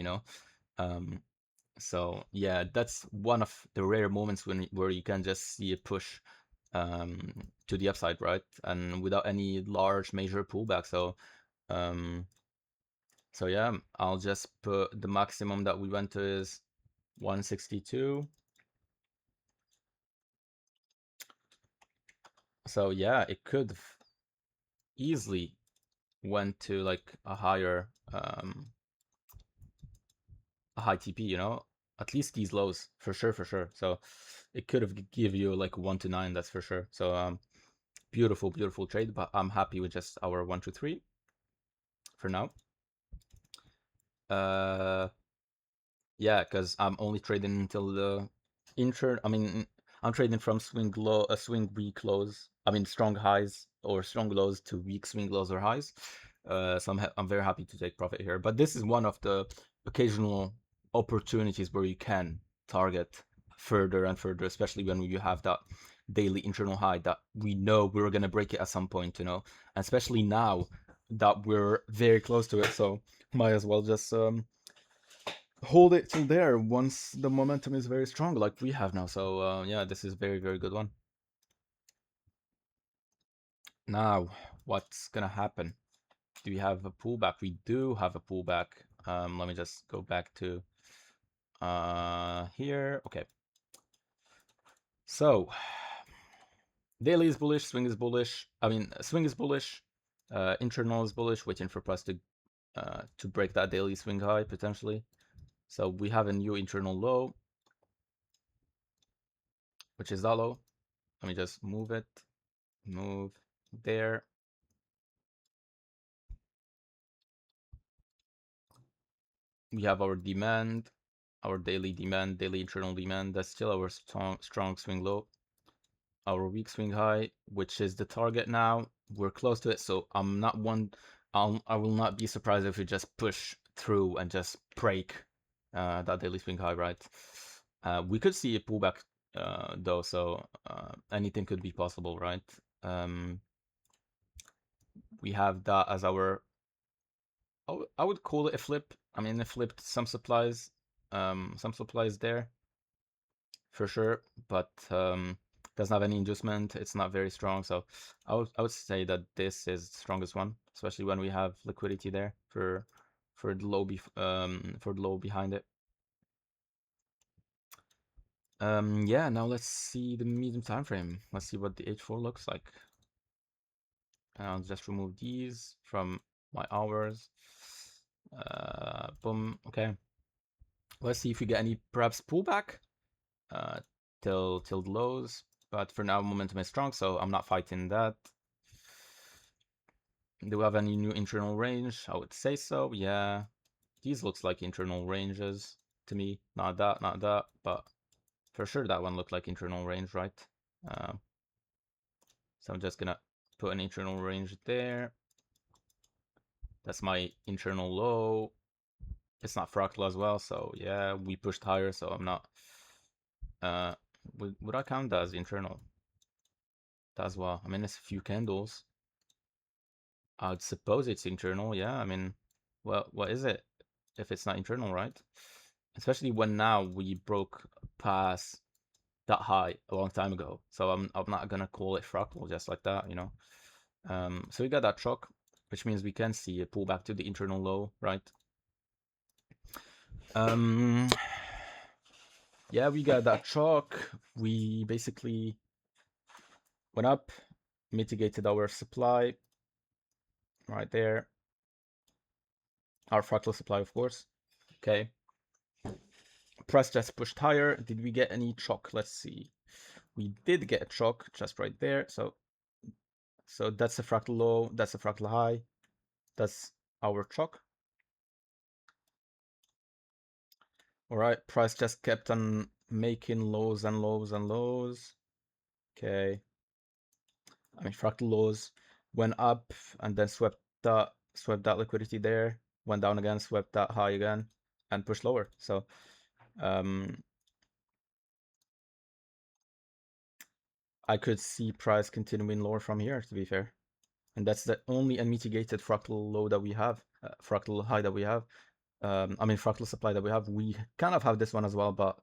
so yeah, that's one of the rare moments where you can just see a push to the upside, right, and without any large major pullback. So yeah, I'll just put the maximum that we went to is 162. So yeah, it could easily went to like a higher a high TP, at least these lows for sure. So it could have give you like 1 to 9, that's for sure. So beautiful trade, but I'm happy with just our 1 to 3 for now. Yeah, because I'm only trading until the I'm trading from swing low, a swing weak close. Strong highs or strong lows to weak swing lows or highs. So I'm very happy to take profit here. But this is one of the occasional opportunities where you can target further and further, especially when you have that daily internal high that we know we're gonna break it at some point, and especially now that we're very close to it. So might as well just hold it till there once the momentum is very strong like we have now. So yeah, this is very, very good one. Now, what's gonna happen? Do we have a pullback? We do have a pullback. Let me just go back to here. Okay. So daily is bullish, swing is bullish. Swing is bullish, internal is bullish, waiting for price to break that daily swing high potentially. So we have a new internal low, which is that low. Let me just move it. Move there. We have our demand, our daily demand, daily internal demand. That's still our strong swing low. Our weak swing high, which is the target now. we're close to it, so I will not be surprised if we just push through and just break that daily swing high, right? We could see a pullback though, so anything could be possible, right? We have that as our, I would call it a flip. I mean, it flipped some supplies there for sure, but doesn't have any inducement. It's not very strong, so I would say that this is the strongest one, especially when we have liquidity there for the low behind it. Yeah, now let's see the medium time frame. Let's see what the H4 looks like. And I'll just remove these from my hours. Boom. Okay. Let's see if we get any perhaps pullback till the lows. But for now, momentum is strong, so I'm not fighting that. Do we have any new internal range? I would say so. Yeah, these looks like internal ranges to me. Not that, but for sure that one looked like internal range, right? So I'm just gonna put an internal range there. That's my internal low. It's not fractal as well, so yeah, we pushed higher, so I'm not. Would I count that as internal? That as well. I mean, it's a few candles. I'd suppose it's internal, yeah. I mean, well, what is it if it's not internal, right? Especially when now we broke past that high a long time ago. So I'm not gonna call it fractal just like that, you know. So we got that shock, which means we can see a pullback to the internal low, right? Yeah, we got that shock. We basically went up, mitigated our supply right there. Our fractal supply, of course. Okay. Price just pushed higher. Did we get any shock? Let's see. We did get a shock just right there. So that's a fractal low. That's a fractal high. That's our shock. All right. Price just kept on making lows and lows and lows. Okay. I mean, fractal lows went up and then swept that liquidity there. Went down again, swept that high again, and pushed lower. So I could see price continuing lower from here, to be fair. And that's the only unmitigated fractal low that we have, fractal high that we have. I mean, fractal supply that we have. We kind of have this one as well, but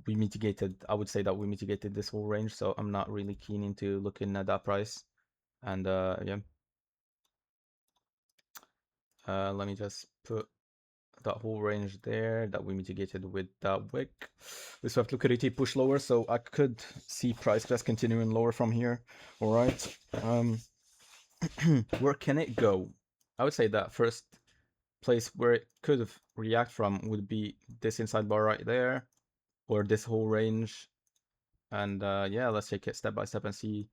we mitigated, I would say that we mitigated this whole range, so I'm not really keen into looking at that price. And yeah. Let me just put that whole range there that we mitigated with that wick. We swept liquidity, push lower, so I could see price just continuing lower from here. All right. Where can it go? I would say that first place where it could react from would be this inside bar right there, or this whole range. And yeah, let's take it step by step and see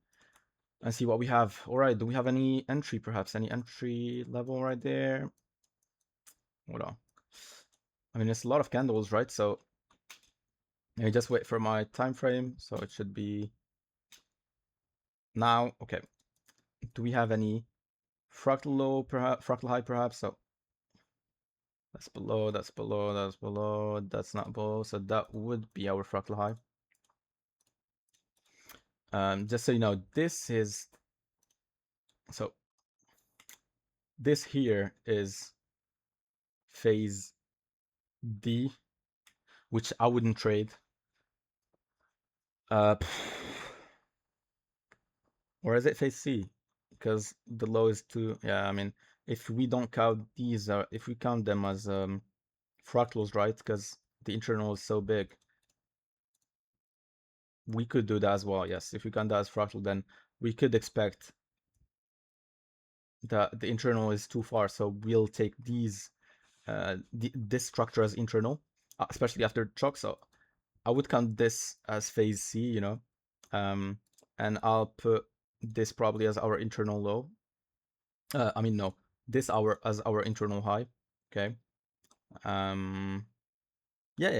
what we have. All right, do we have any entry, perhaps any entry level right there? Hold on. I mean, it's a lot of candles, right? So I just wait for my time frame. So it should be now. Okay. Do we have any fractal low, perhaps fractal high, perhaps? So that's below, that's below, that's below, that's not below. So that would be our fractal high. Just so you know, this is, so this here is phase D, which I wouldn't trade. Or is it phase C? Because the low is too, yeah, I mean, if we don't count these, if we count them as fractals, right? Because the internal is so big, we could do that as well. Yes, if we count that as fractal, then we could expect that the internal is too far. So we'll take these, this structure as internal, especially after chalk. So I would count this as phase C, you know, and I'll put this probably as our internal low. I mean, no, this as our internal high. Okay. Yeah,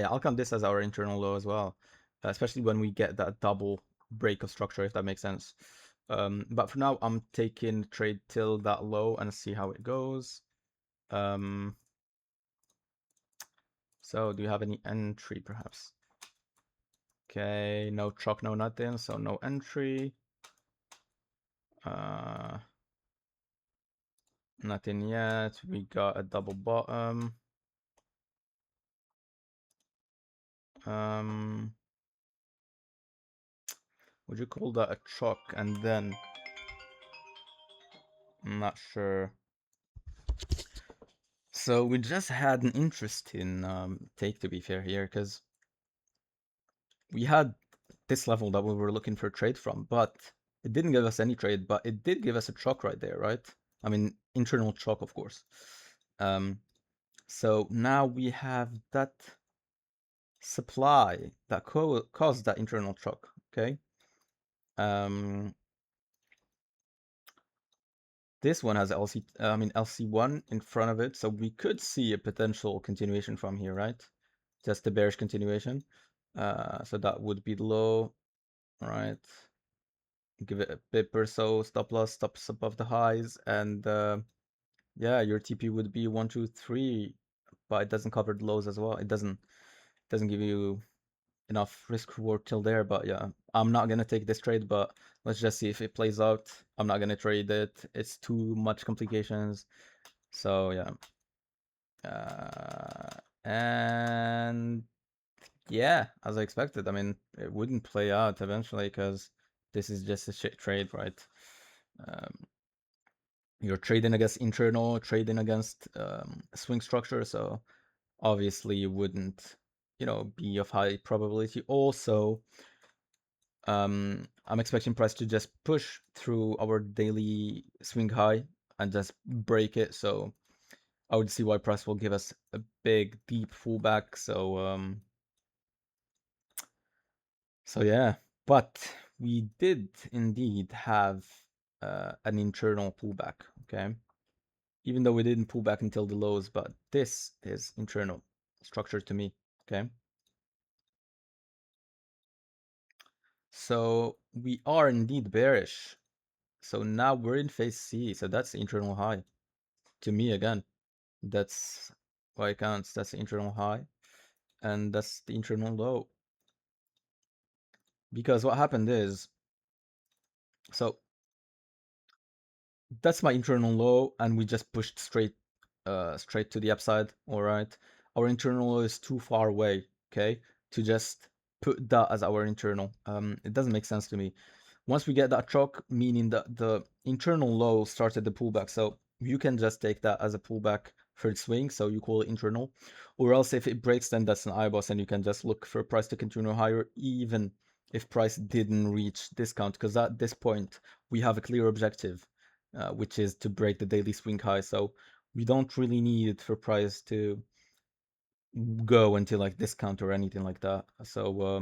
I'll count this as our internal low as well, especially when we get that double break of structure, if that makes sense. But for now, I'm taking trade till that low and see how it goes. So do you have any entry perhaps? Okay, no chalk, no nothing, so no entry. Nothing yet. We got a double bottom. Would you call that a chalk? And then I'm not sure. So we just had an interesting take, to be fair here, because we had this level that we were looking for a trade from, but it didn't give us any trade, but it did give us a chalk right there, right? I mean, internal chalk, of course. So now we have that supply that caused that internal chalk, okay? This one has LC1 in front of it, so we could see a potential continuation from here, right? Just a bearish continuation. So that would be low, right? Give it a pip or so, stop loss, stops above the highs, and yeah, your TP would be 1, 2, 3, but it doesn't cover the lows as well. It doesn't give you enough risk reward till there, but yeah, I'm not gonna take this trade, but let's just see if it plays out. I'm not gonna trade it. It's too much complications. So yeah. And yeah, as I expected. I mean, it wouldn't play out eventually because this is just a shit trade, right? You're trading against internal, trading against swing structure, so obviously you wouldn't, be of high probability. Also, I'm expecting price to just push through our daily swing high and just break it. So I would see why price will give us a big, deep pullback. So yeah, but we did indeed have an internal pullback. Okay, even though we didn't pull back until the lows, but this is internal structure to me. Okay. So we are indeed bearish. So now we're in phase C. So that's the internal high. To me, again, that's why it counts. That's the internal high. And that's the internal low. Because what happened is, so that's my internal low, and we just pushed straight to the upside. All right. Our internal low is too far away, okay, to just put that as our internal. It doesn't make sense to me. Once we get that chalk, meaning that the internal low started the pullback, so you can just take that as a pullback for its swing, so you call it internal. Or else if it breaks, then that's an IBOS, and you can just look for price to continue higher, even if price didn't reach discount, because at this point we have a clear objective, which is to break the daily swing high. So we don't really need for price to go into like discount or anything like that. So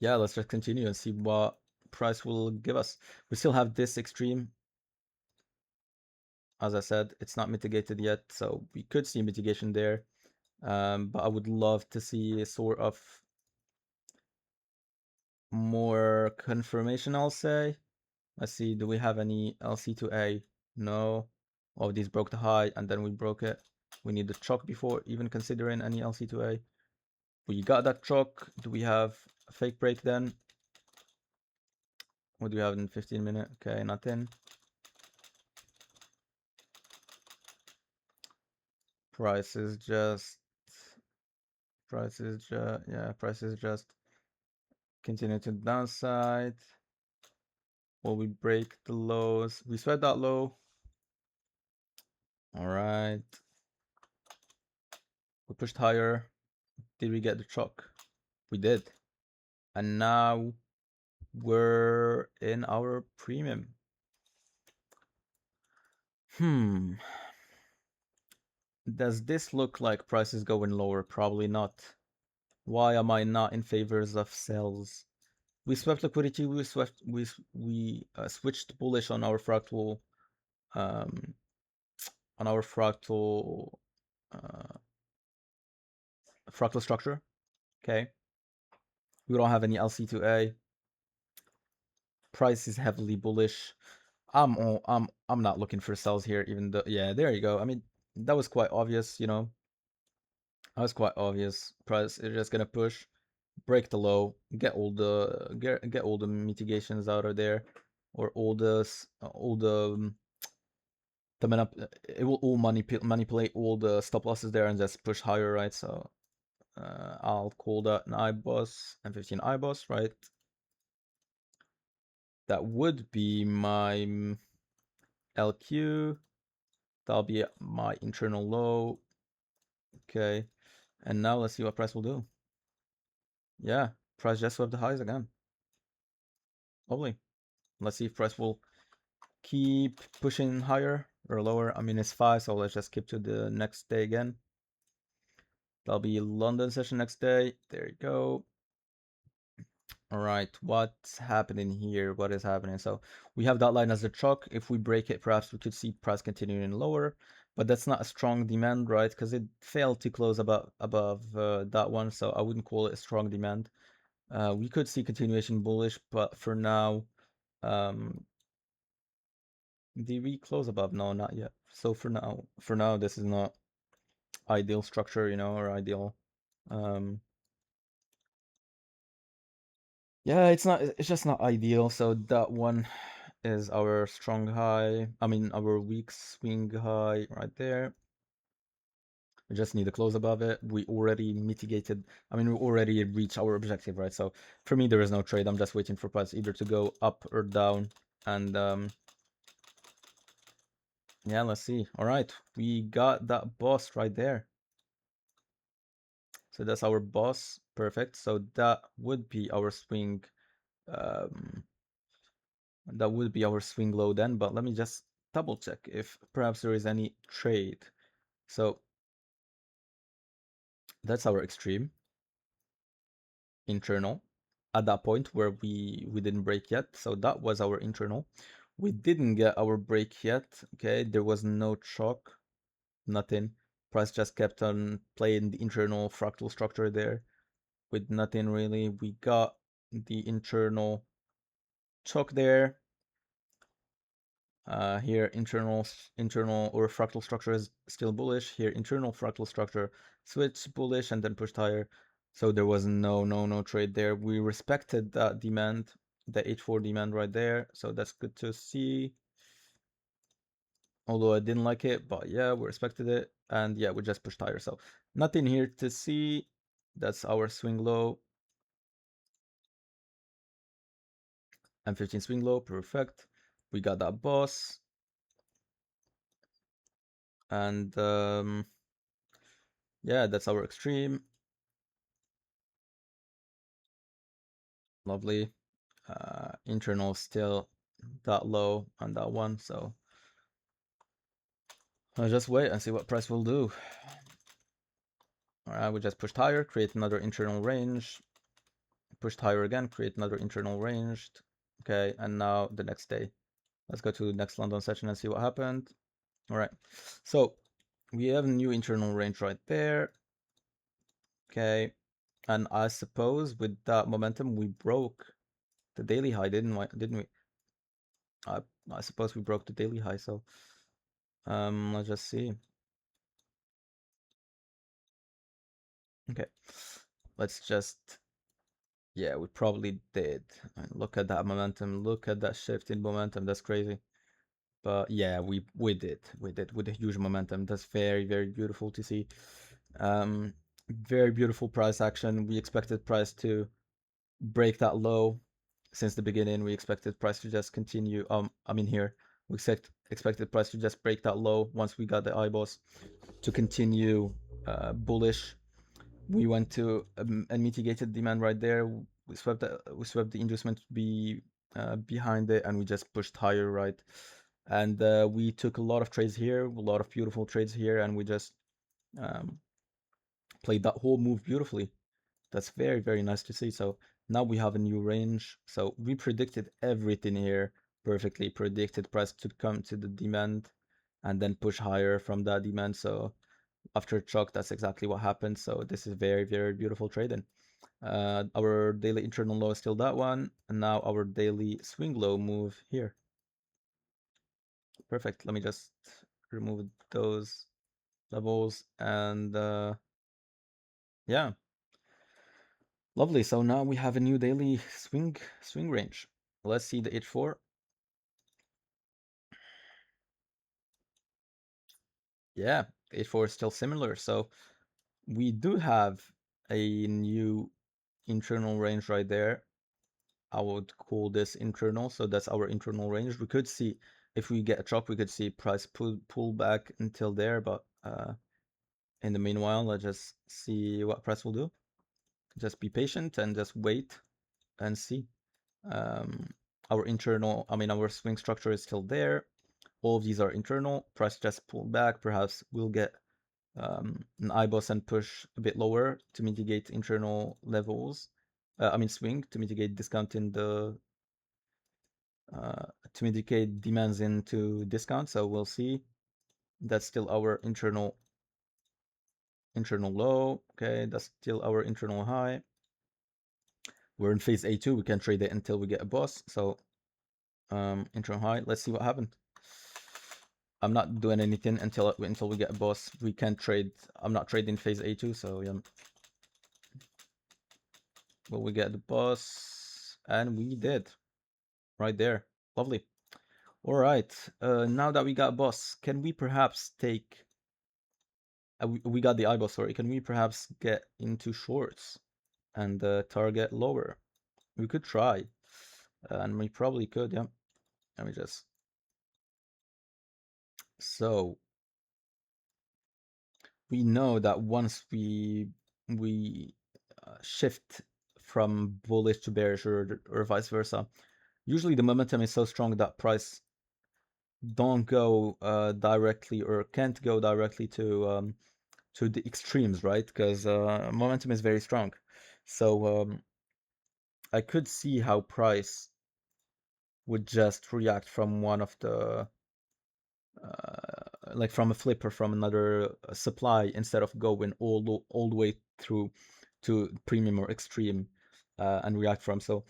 yeah, let's just continue and see what price will give us. We still have this extreme. As I said, it's not mitigated yet, so we could see mitigation there. But I would love to see a sort of more confirmation, I'll say. Let's see, do we have any LC to A? No. All of these broke the high and then we broke it. We need the chalk before even considering any LC to A. We got that chalk. Do we have a fake break then? What do we have in 15 minutes? Okay, nothing. Price is just continue to the downside. Will we break the lows? We sweat that low. All right. We pushed higher. Did we get the chalk? We did. And now we're in our premium. Does this look like prices going lower? Probably not. Why am I not in favors of sells? We swept liquidity. We switched bullish on our fractal, um, uh, fractal structure. Okay. We don't have any LC to A. price is heavily bullish. I'm not looking for sells here, even though, yeah, there you go. I mean, that was quite obvious, you know. That was quite obvious. Price is just gonna push, break the low, get all the mitigations out of there, or all the it will all manipulate all the stop losses there and just push higher, right? So I'll call that an IBOS, M15 IBOS, right? That would be my LQ. That'll be my internal low. Okay, and now let's see what price will do. Yeah, price just swept the highs again. Lovely. Let's see if price will keep pushing higher or lower. I mean, it's 5, so let's just skip to the next day again. That'll be London session next day. There you go. All right, what's happening here? What is happening? So we have that line as the chalk. If we break it, perhaps we could see price continuing lower, but that's not a strong demand, right? Because it failed to close above that one, so I wouldn't call it a strong demand. We could see continuation bullish, but for now, did we close above? No, not yet. So for now, this is not ideal structure, you know, or ideal. Yeah, it's just not ideal. So that one is our strong high. I mean, our weak swing high right there. We just need to close above it. We already mitigated. I mean, we already reached our objective, right? So for me, there is no trade. I'm just waiting for price either to go up or down. And yeah, let's see. All right, we got that boss right there. So that's our boss. Perfect. So that would be our swing. That would be our swing low then. But let me just double check if perhaps there is any trade. So that's our extreme internal at that point where we didn't break yet. So that was our internal. We didn't get our break yet. Okay, there was no chalk, nothing. Price just kept on playing the internal fractal structure there with nothing really. We got the internal chalk there. Here internal or fractal structure is still bullish. Here internal fractal structure switch bullish and then pushed higher. So there was no trade there. We respected that demand, the H4 demand right there. So that's good to see. Although I didn't like it, but yeah, we respected it. And yeah, we just pushed higher. So nothing here to see. That's our swing low. M15 swing low, perfect. We got that boss. And yeah, that's our extreme. Lovely. Internal still that low on that one, so I'll just wait and see what price will do. All right, we just pushed higher, create another internal range, pushed higher again, create another internal range. Okay, and now the next day. Let's go to the next London session and see what happened. All right, so we have a new internal range right there. Okay, and I suppose with that momentum we broke the daily high, didn't we? I suppose we broke the daily high, so let's just see. Okay, let's just, yeah, we probably did. And look at that momentum, look at that shift in momentum, that's crazy. But yeah, we did with a huge momentum. That's very beautiful to see. Very beautiful price action. We expected price to break that low since the beginning. We expected price to just continue. I mean here, we expected price to just break that low once we got the IBOS to continue bullish. We went to and mitigated demand right there. We swept the inducement behind it, and we just pushed higher, right? And we took a lot of trades here, a lot of beautiful trades here, and we just um, played that whole move beautifully. That's very nice to see. So now we have a new range. So we predicted everything here perfectly. Predicted price to come to the demand and then push higher from that demand. So after chalk, that's exactly what happened. So this is very beautiful trading. Our daily internal low is still that one, and now our daily swing low move here. Perfect. Let me just remove those levels, and yeah, lovely. So now we have a new daily swing range. Let's see the H4. Yeah, the H4 is still similar. So we do have a new internal range right there. I would call this internal. So that's our internal range. We could see if we get a chop, we could see price pull back until there. But in the meanwhile, let's just see what price will do. Just be patient and just wait and see. Our internal, our swing structure is still there. All of these are internal. Price just pulled back. Perhaps we'll get an IBOS and push a bit lower to mitigate internal levels. Swing to mitigate discount in the to mitigate demands into discount. So we'll see. That's still our internal low. Okay, that's still our internal high. We're in phase A2. We can trade it until we get a boss. So internal high. Let's see what happened. I'm not doing anything until we get a boss. We can't trade. I'm not trading phase A2. So yeah. Will we get the boss? And we did. Right there. Lovely. All right. Now that we got boss, can we perhaps take? We got the eyeball. Sorry. Can we perhaps get into shorts and target lower? We could try, and we probably could. Yeah. Let me just. So we know that once we shift from bullish to bearish or vice versa, usually the momentum is so strong that price don't go directly or can't go directly to the extremes, right? Because momentum is very strong. So I could see how price would just react from one of the like from a flip or from another supply instead of going all the way through to premium or extreme and react from. So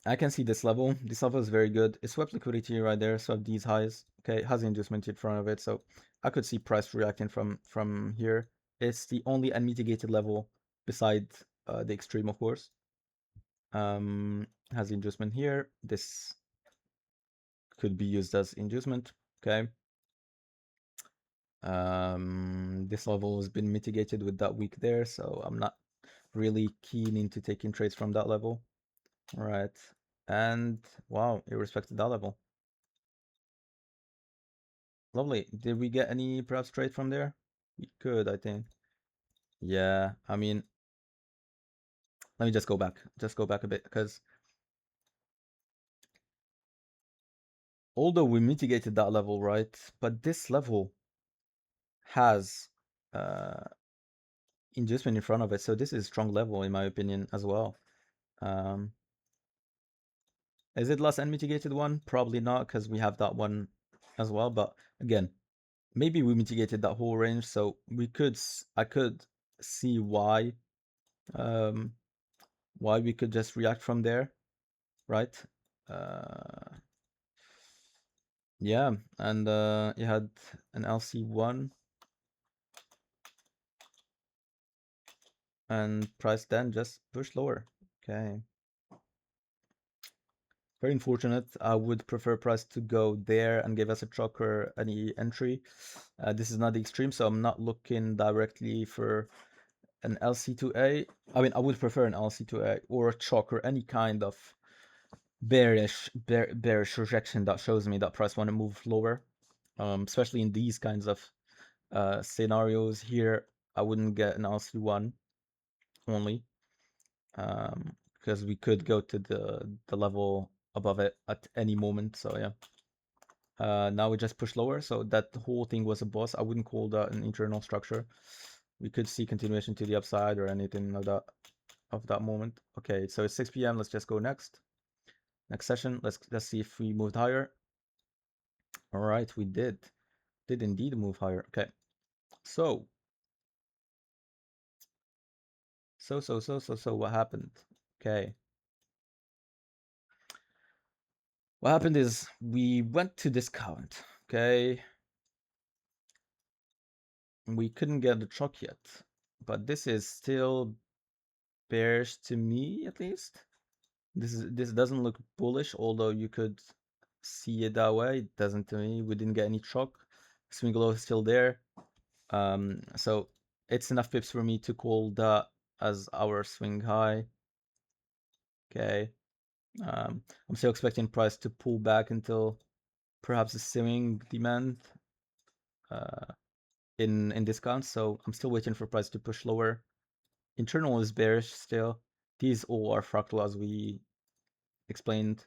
I can see this level. This level is very good. It swept liquidity right there, swept these highs. Okay, it has inducement in front of it, so I could see price reacting from here. It's the only unmitigated level beside the extreme, of course. Has the inducement here. This could be used as inducement. Okay. This level has been mitigated with that week there, so I'm not really keen into taking trades from that level. All right, and wow, it respected that level. Lovely. Did we get any perhaps trade from there? We could, I think. Yeah, let me just go back. Just go back a bit, because although we mitigated that level, right? But this level has inducement in front of it, so this is a strong level in my opinion as well. Is it last unmitigated one? Probably not, because we have that one as well. But again, maybe we mitigated that whole range, so I could see why we could just react from there, right? Yeah, and you had an LC1 and price then just push lower. Okay. Very unfortunate. I would prefer price to go there and give us a choke or any entry. This is not the extreme, so I'm not looking directly for an LC2A. I would prefer an LC2A or a choke or any kind of bearish rejection that shows me that price want to move lower. Especially in these kinds of scenarios here, I wouldn't get an LC1 only. Because we could go to the level above it at any moment. So yeah. Now we just push lower. So that whole thing was a boss. I wouldn't call that an internal structure. We could see continuation to the upside or anything of that moment. Okay, so it's 6 p.m. Let's just go next session. Let's see if we moved higher. All right, we did indeed move higher. Okay, so So what happened? Okay. What happened is we went to discount, okay? We couldn't get the truck yet, but this is still bearish to me, at least. This doesn't look bullish, although you could see it that way. It doesn't to me. We didn't get any truck. Swing low is still there. So it's enough pips for me to call that as our swing high. Okay. I'm still expecting price to pull back until perhaps a swing demand in discount. So I'm still waiting for price to push lower. Internal is bearish still. These all are fractal as we explained.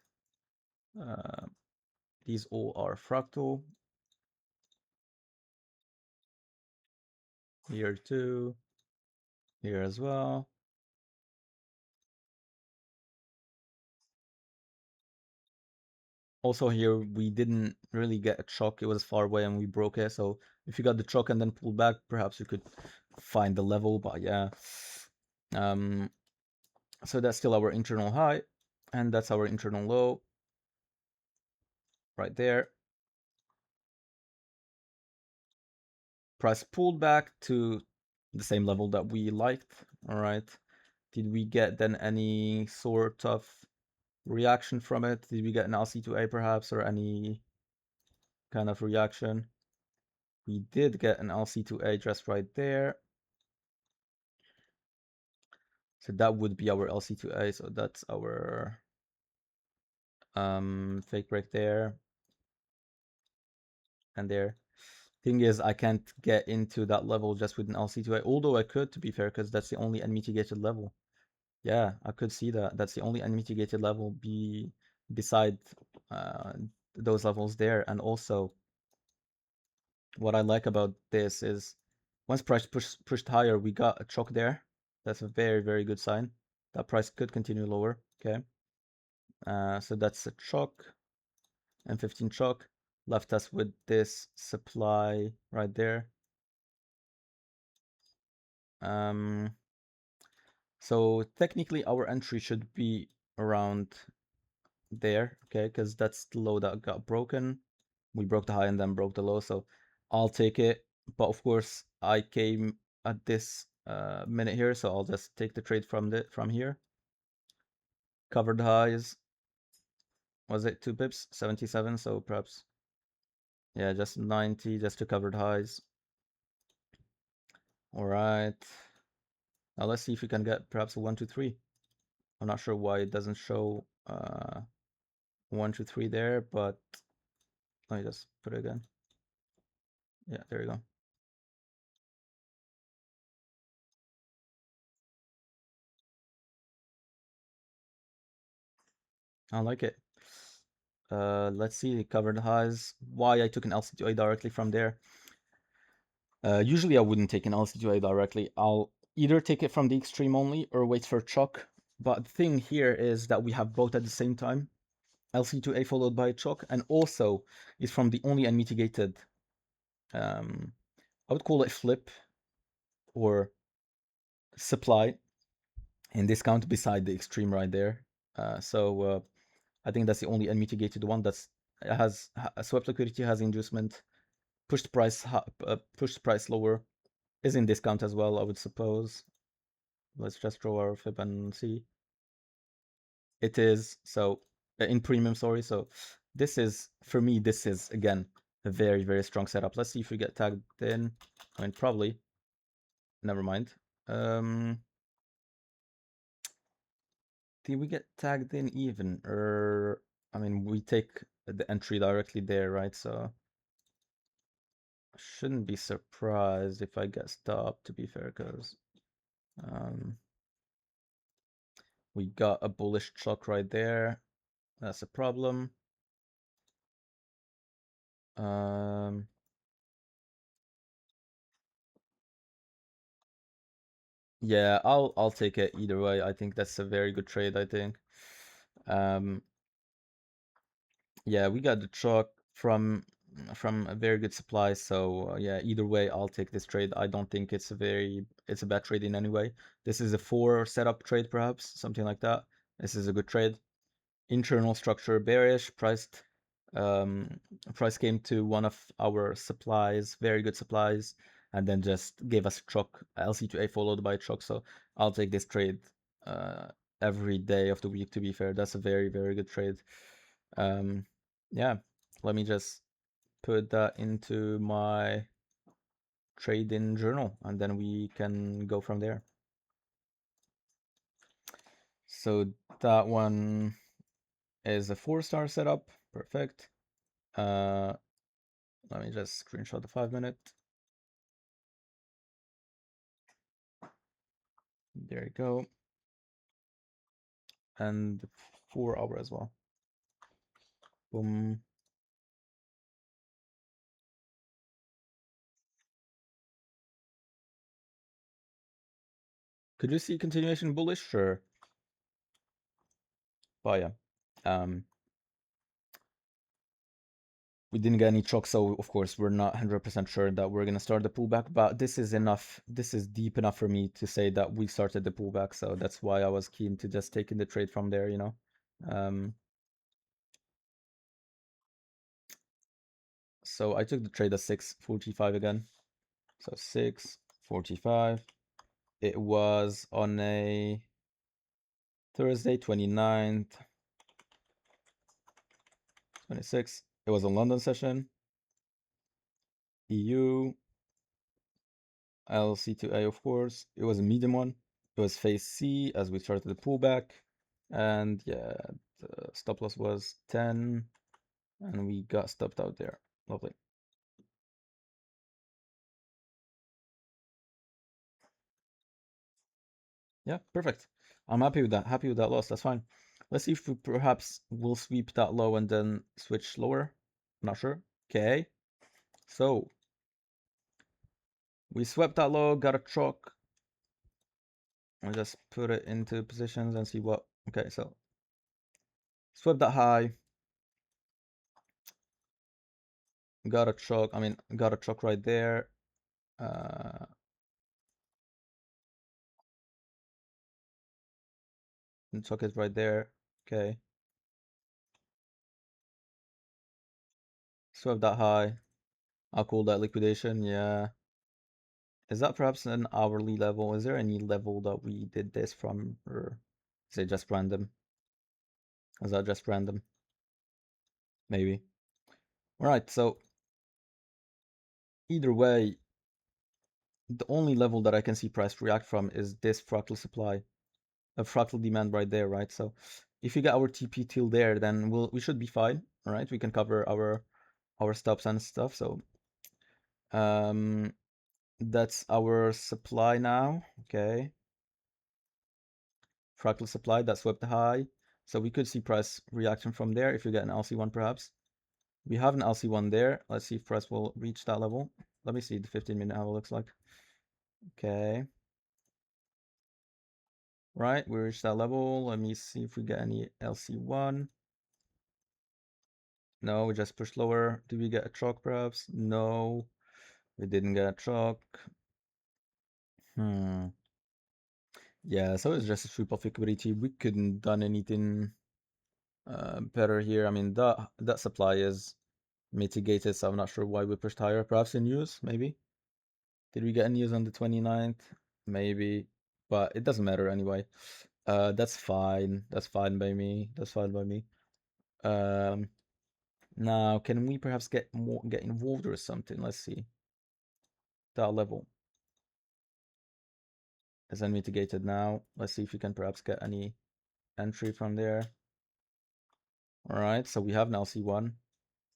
These all are fractal. Here too. Here as well. Also here, we didn't really get a choke. It was far away and we broke it. So if you got the choke and then pull back, perhaps you could find the level. But yeah. So that's still our internal high. And that's our internal low. Right there. Price pulled back to the same level that we liked. All right. Did we get then any sort of reaction from it? Did we get an LC2A perhaps, or any kind of reaction? We did get an LC2A just right there. So that would be our LC2A. So that's our fake break there and there. Thing is, I can't get into that level just with an LC2A, although I could, to be fair, because that's the only unmitigated level. Yeah, I could see that. That's the only unmitigated level beside those levels there. And also, what I like about this is once price pushed higher, we got a choke there. That's a very, very good sign. That price could continue lower. Okay. So that's a choke and 15 choke. Left us with this supply right there. So technically our entry should be around there, okay, because that's the low that got broken. We broke the high and then broke the low, so I'll take it. But of course, I came at this minute here, so I'll just take the trade from here. Covered highs. Was it 2 pips? 77, so perhaps, yeah, just 90 just to covered highs. All right. Now let's see if we can get perhaps a 1, 2, 3. I'm not sure why it doesn't show 1, 2, 3 there, but let me just put it again. Yeah, there you go. I like it. Let's see the covered highs. Why I took an LC2A directly from there. Usually I wouldn't take an LC2A directly. I'll either take it from the extreme only or wait for choke. But the thing here is that we have both at the same time. LC2A followed by a choke, and also is from the only unmitigated, I would call it flip or supply in discount beside the extreme right there. So I think that's the only unmitigated one that's has swept liquidity, has inducement, pushed price lower, is in discount as well, I would suppose. Let's just draw our fib and see. It is, so in premium, sorry. So this is, for me, this is again a very, very strong setup. Let's see if we get tagged in. I mean, probably. Never mind. Did we get tagged in even? Or I mean, we take the entry directly there, right? So I shouldn't be surprised if I get stopped, to be fair, because we got a bullish choke right there. That's a problem. Yeah, I'll take it either way. I think that's a very good trade, I think. Yeah, we got the choke from from a very good supply. So yeah, either way, I'll take this trade. I don't think it's a bad trade in any way. This is a 4 setup trade, perhaps something like that. This is a good trade. Internal structure bearish, price came to one of our supplies, very good supplies, and then just gave us a choke, LC to A followed by a choke. So I'll take this trade every day of the week, to be fair. That's a very, very good trade. Yeah, let me just put that into my trading journal, and then we can go from there. So that one is a 4-star setup. Perfect. Let me just screenshot the 5-minute. There you go. And 4-hour as well. Boom. Could you see continuation bullish? Sure. But yeah. We didn't get any choke, so of course we're not 100% sure that we're gonna start the pullback, but this is enough. This is deep enough for me to say that we started the pullback, so that's why I was keen to just take in the trade from there, you know. So I took the trade at 6:45 again. So 6:45. It was on a Thursday, 29th, 26th. It was a London session. EU, LC2A, of course. It was a medium one. It was phase C as we started the pullback. And yeah, the stop loss was 10, and we got stopped out there. Lovely. Yeah, perfect. I'm happy with that. Happy with that loss. That's fine. Let's see if we perhaps will sweep that low and then switch lower. Not sure. Okay. So we swept that low, got a choke. I'll just put it into positions and see what. Okay, so swept that high. Got a choke. I mean, got a choke right there. And choke is right there. Okay. Swept that high. I'll call that liquidation. Yeah. Is that perhaps an hourly level? Is there any level that we did this from, or is it just random? Is that just random? Maybe. All right. So either way, the only level that I can see price react from is this fractal supply, a fractal demand right there, right? So if you get our TP till there, then we should be fine. All right, we can cover our stops and stuff. So that's our supply now. Okay, fractal supply that swept the high. So we could see price reaction from there if you get an LC1 perhaps. We have an LC1 there. Let's see if price will reach that level. Let me see the 15-minute how it looks like. Okay. Right, we reached that level. Let me see if we get any LC1. No, we just pushed lower. Did we get a chalk perhaps? No, we didn't get a chalk. Yeah, so it's just a sweep of liquidity. We couldn't done anything better here. I mean, that supply is mitigated, so I'm not sure why we pushed higher. Perhaps in news, maybe. Did we get news on the 29th? Maybe, but it doesn't matter anyway. That's fine. That's fine by me. That's fine by me. Now, can we perhaps get involved or something? Let's see. That level is unmitigated now. Let's see if we can perhaps get any entry from there. All right, so we have now C1,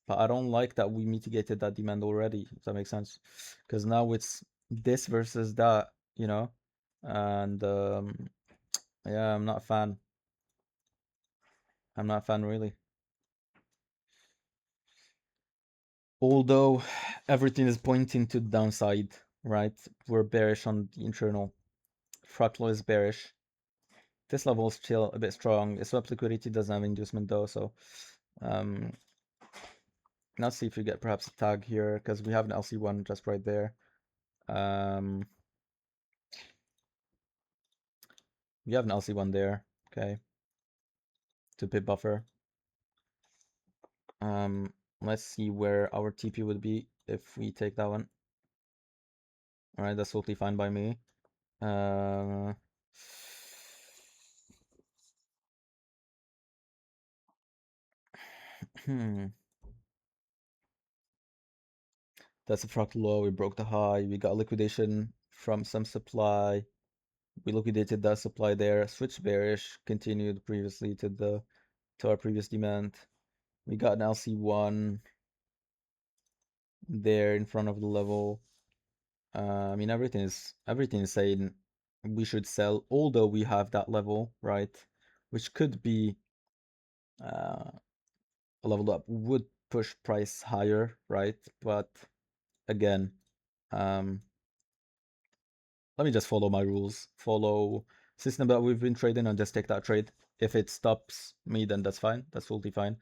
but I don't like that we mitigated that demand already, if that makes sense. Because now it's this versus that, you know? And yeah, I'm not a fan. I'm not a fan really. Although everything is pointing to the downside, right? We're bearish on the internal. Fractal is bearish. This level is still a bit strong. Swap liquidity doesn't have inducement though, so Let's see if we get perhaps a tag here, because we have an LC1 just right there. We have an LC1 there, okay. 2-pip buffer. Let's see where our TP would be if we take that one. All right, that's totally fine by me. That's a fractal low. We broke the high. We got liquidation from some supply. We liquidated that supply there. Switched bearish. Continued previously to our previous demand. We got an LC1 there in front of the level. I mean, everything is saying we should sell, although we have that level, right? Which could be a level that would push price higher, right? But again, let me just follow my rules, follow system that we've been trading, and just take that trade. If it stops me, then that's fine. That's totally fine,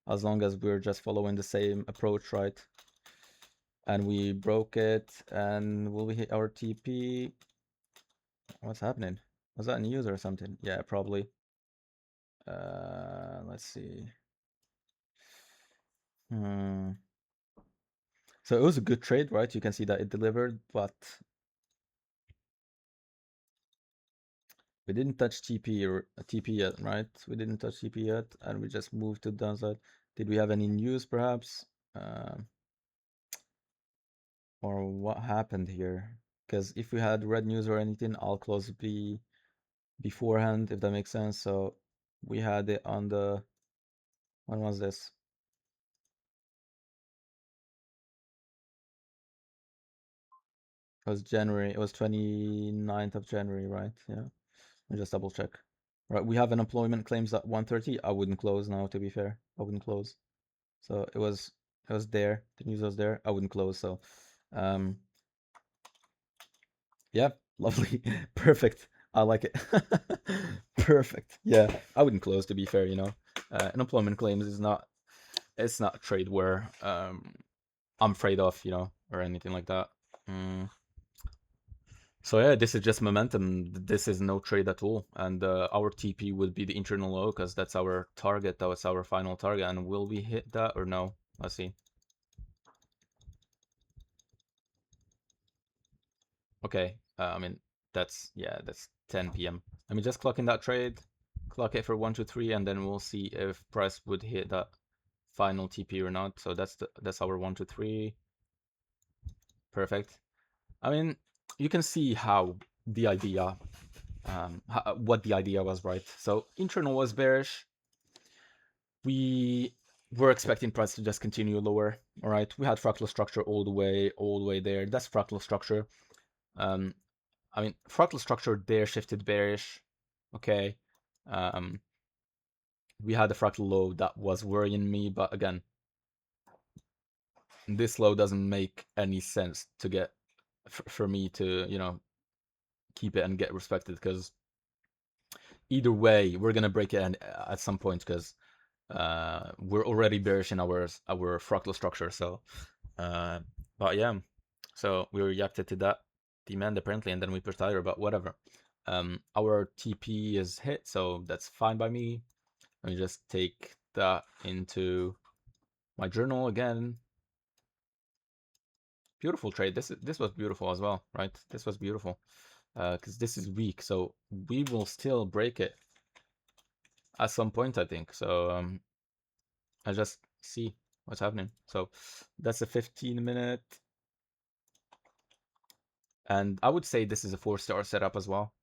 as long as we're just following the same approach, right? And we broke it, and will we hit our TP? What's happening? Was that news or something? Yeah, probably. Let's see. So it was a good trade, right? You can see that it delivered, but we didn't touch TP or TP yet, right? We didn't touch TP yet, and we just moved to the downside. Did we have any news, perhaps? Or what happened here? Because if we had red news or anything, I'll close B beforehand, if that makes sense. So we had it on the, when was this? It was January. It was 29th of January, right? Yeah. Let me just double check. Right, we have unemployment claims at 1:30. I wouldn't close now, to be fair. I wouldn't close. So it was there. The news was there. I wouldn't close. So yeah, lovely. Perfect. I like it. Perfect. Yeah, I wouldn't close, to be fair, you know. Unemployment claims is not, it's not a trade where I'm afraid of, you know, or anything like that. So yeah, this is just momentum. This is no trade at all. And our TP would be the internal low, because that's our target. That was our final target. And will we hit that or no? Let's see. Okay. I mean, that's 10 p.m. Let me just clock in that trade, clock it for 1, 2, 3, and then we'll see if price would hit that final TP or not. So that's our 1, 2, 3. Perfect. I mean, you can see how the idea, what the idea was, right? So internal was bearish. We were expecting price to just continue lower. All right, we had fractal structure all the way there. That's fractal structure. I mean, fractal structure there shifted bearish. Okay. We had a fractal low that was worrying me, but again, this low doesn't make any sense to get for me to, you know, keep it and get respected, because either way we're gonna break it at some point, because we're already bearish in our fractal structure. So but yeah, so we reacted to that demand apparently, and then we pushed higher, but whatever. Our TP is hit, so that's fine by me. Let me just take that into my journal again. Beautiful trade. This was beautiful as well, right? This was beautiful, because this is weak, so we will still break it at some point, I think. So I just see what's happening. So that's a 15-minute, and I would say this is a 4-star setup as well.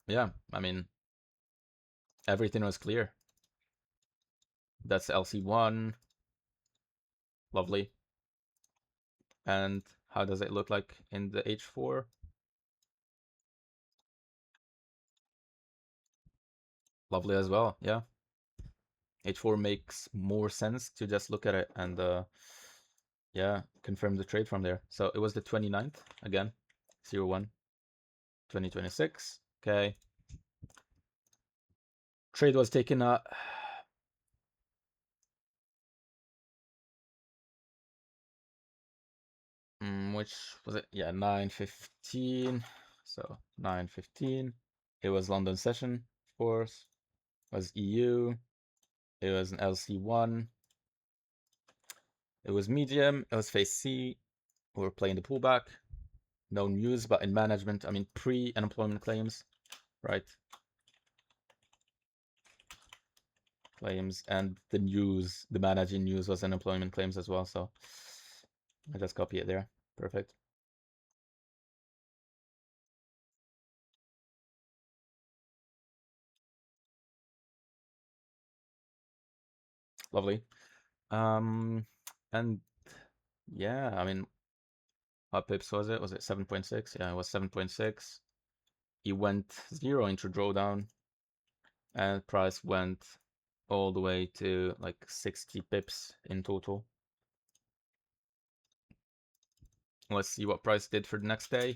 Yeah, I mean, everything was clear. That's LC1. Lovely. And how does it look like in the H4? Lovely as well, yeah. H4 makes more sense to just look at it and yeah, confirm the trade from there. So it was the 29th, again, 01, 2026. Okay. Trade was taken at which was it? Yeah, 9:15. So 9:15. It was London session, of course. It was EU. It was an LC1. It was medium. It was phase C. We were playing the pullback. No news, but in management, I mean pre-unemployment claims, right? Claims and the news, the managing news was unemployment claims as well. So I just copy it there. Perfect. Lovely. And yeah, I mean, what pips was it? Was it 7.6? Yeah, it was 7.6. It went 0 into drawdown, and price went all the way to like 60 pips in total. Let's see what price did for the next day.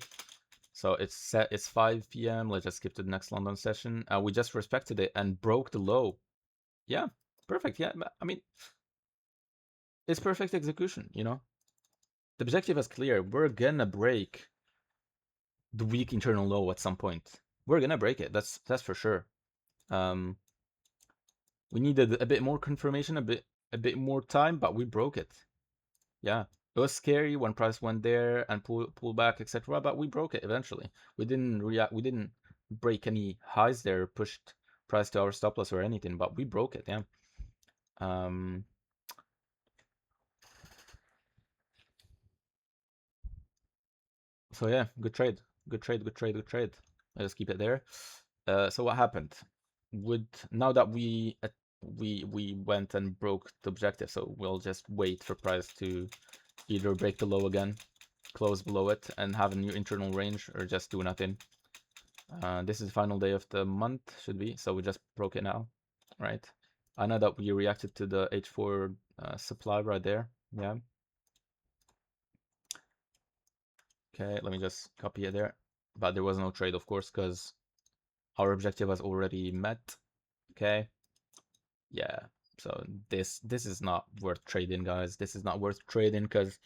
So it's set, it's 5 p.m. Let's just skip to the next London session. We just respected it and broke the low. Yeah, perfect. Yeah, I mean, it's perfect execution, you know? The objective is clear. We're gonna break the weak internal low at some point. We're gonna break it. That's for sure. We needed a bit more confirmation, a bit more time, but we broke it. Yeah, it was scary when price went there and pull back, etc. But we broke it eventually. We didn't react. We didn't break any highs there, pushed price to our stop loss or anything. But we broke it. Yeah. So yeah, good trade. Good trade. Good trade. Good trade. I just keep it there. So what happened? Now that we went and broke the objective, so we'll just wait for price to either break the low again, close below it, and have a new internal range, or just do nothing. This is the final day of the month, should be, so we just broke it now, right? I know that we reacted to the H4 supply right there, yeah. Okay, let me just copy it there. But there was no trade, of course, because our objective was already met. Okay, yeah. So this is not worth trading, guys. This is not worth trading because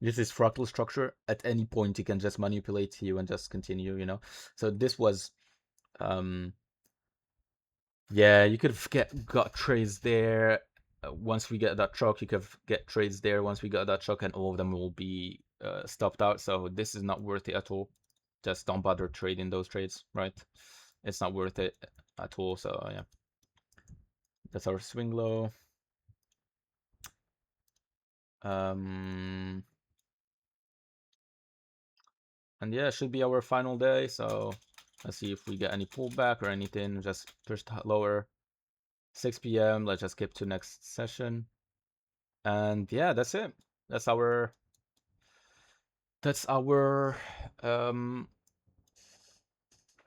this is fractal structure. At any point, you can just manipulate you and just continue, you know. So this was, yeah, you could have got trades there. Once we get that truck, you could get trades there. Once we got that truck, and all of them will be stopped out. So this is not worth it at all. Just don't bother trading those trades, right? It's not worth it at all. So yeah, that's our swing low. And yeah, it should be our final day. So let's see if we get any pullback or anything. Just pushed lower. 6 p.m. Let's just skip to next session. And yeah, that's it. That's our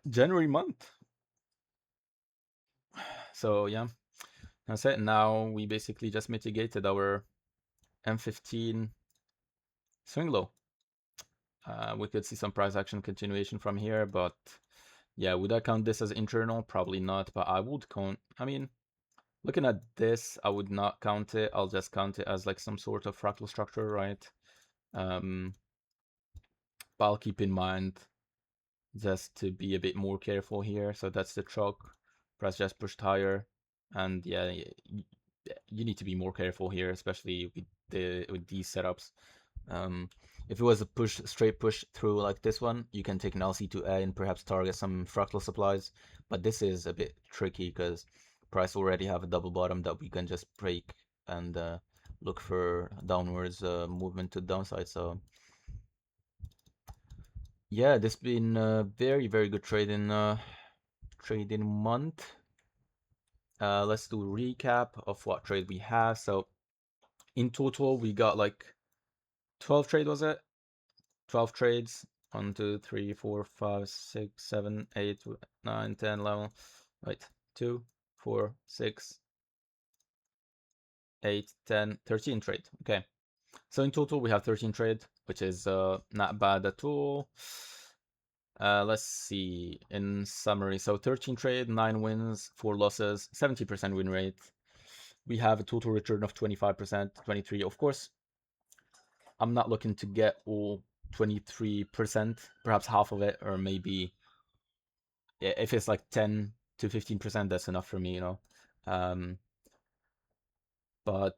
January month. So yeah, that's it. Now we basically just mitigated our M15 swing low. We could see some price action continuation from here, but yeah, would I count this as internal? Probably not, but I would count. I mean, looking at this, I would not count it. I'll just count it as like some sort of fractal structure, right? But I'll keep in mind just to be a bit more careful here. So that's the chalk. Price just pushed higher, and yeah, you need to be more careful here, especially with these setups. If it was a straight push through like this one, you can take an LC2A and perhaps target some fractal supplies. But this is a bit tricky because price already have a double bottom that we can just break and look for downwards movement to the downside. So yeah, this been a very good trading month. Let's do a recap of what trade we have. So in total, we got like 12 trade, was it? 12 trades. 1, 2, 3, 4, 5, 6, 7, 8, 9, 10, 11. Right. 2, 4, 6, 8, 10, 13 trade. Okay. So in total, we have 13 trade, which is not bad at all. Let's see, in summary, so 13 trade, 9 wins, 4 losses, 70% win rate. We have a total return of 25%, 23. Of course, I'm not looking to get all 23%, perhaps half of it, or maybe if it's like 10 to 15%, that's enough for me, you know. But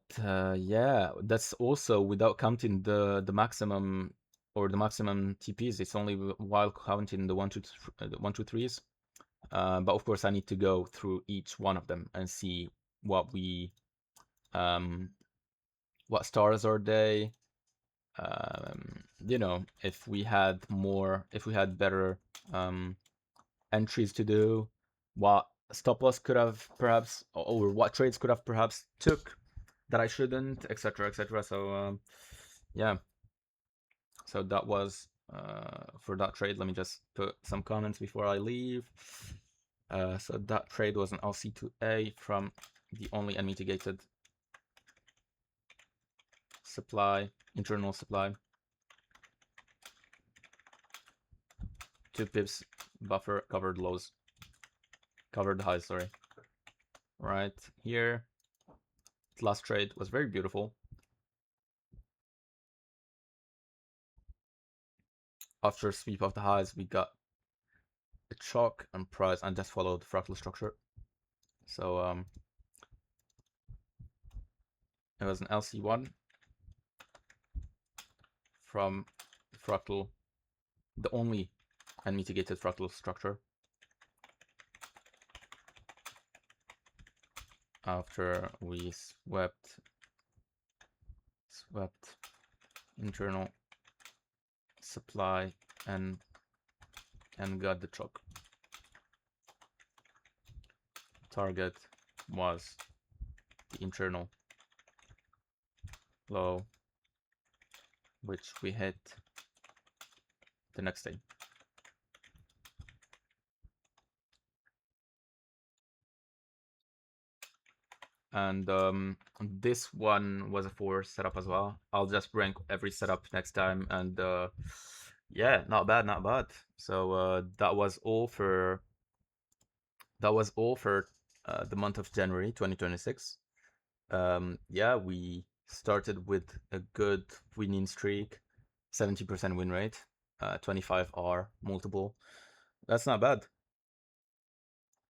yeah, that's also without counting the maximum or the maximum TPs. It's only while counting the 1, 2, 3s. But of course, I need to go through each one of them and see what we what stars are they. You know, if we had better entries to do, what stop loss could have perhaps, or what trades could have perhaps took that I shouldn't, etc., etc. So yeah, so that was for that trade. Let me just put some comments before I leave. So that trade was an LC2A from the only unmitigated supply, internal supply. 2 pips buffer, covered lows, covered highs, sorry. Right here, last trade was very beautiful. After sweep of the highs, we got a chalk and price and just followed the fractal structure. So it was an LC1 from fractal, the only unmitigated fractal structure. After we swept internal supply and got the chalk. Target was the internal low, which we hit the next day. And this one was a 4 setup as well. I'll just rank every setup next time, and yeah, not bad, not bad. So that was all for the month of January 2026. Yeah, we started with a good winning streak, 70% win rate, 25R multiple. That's not bad.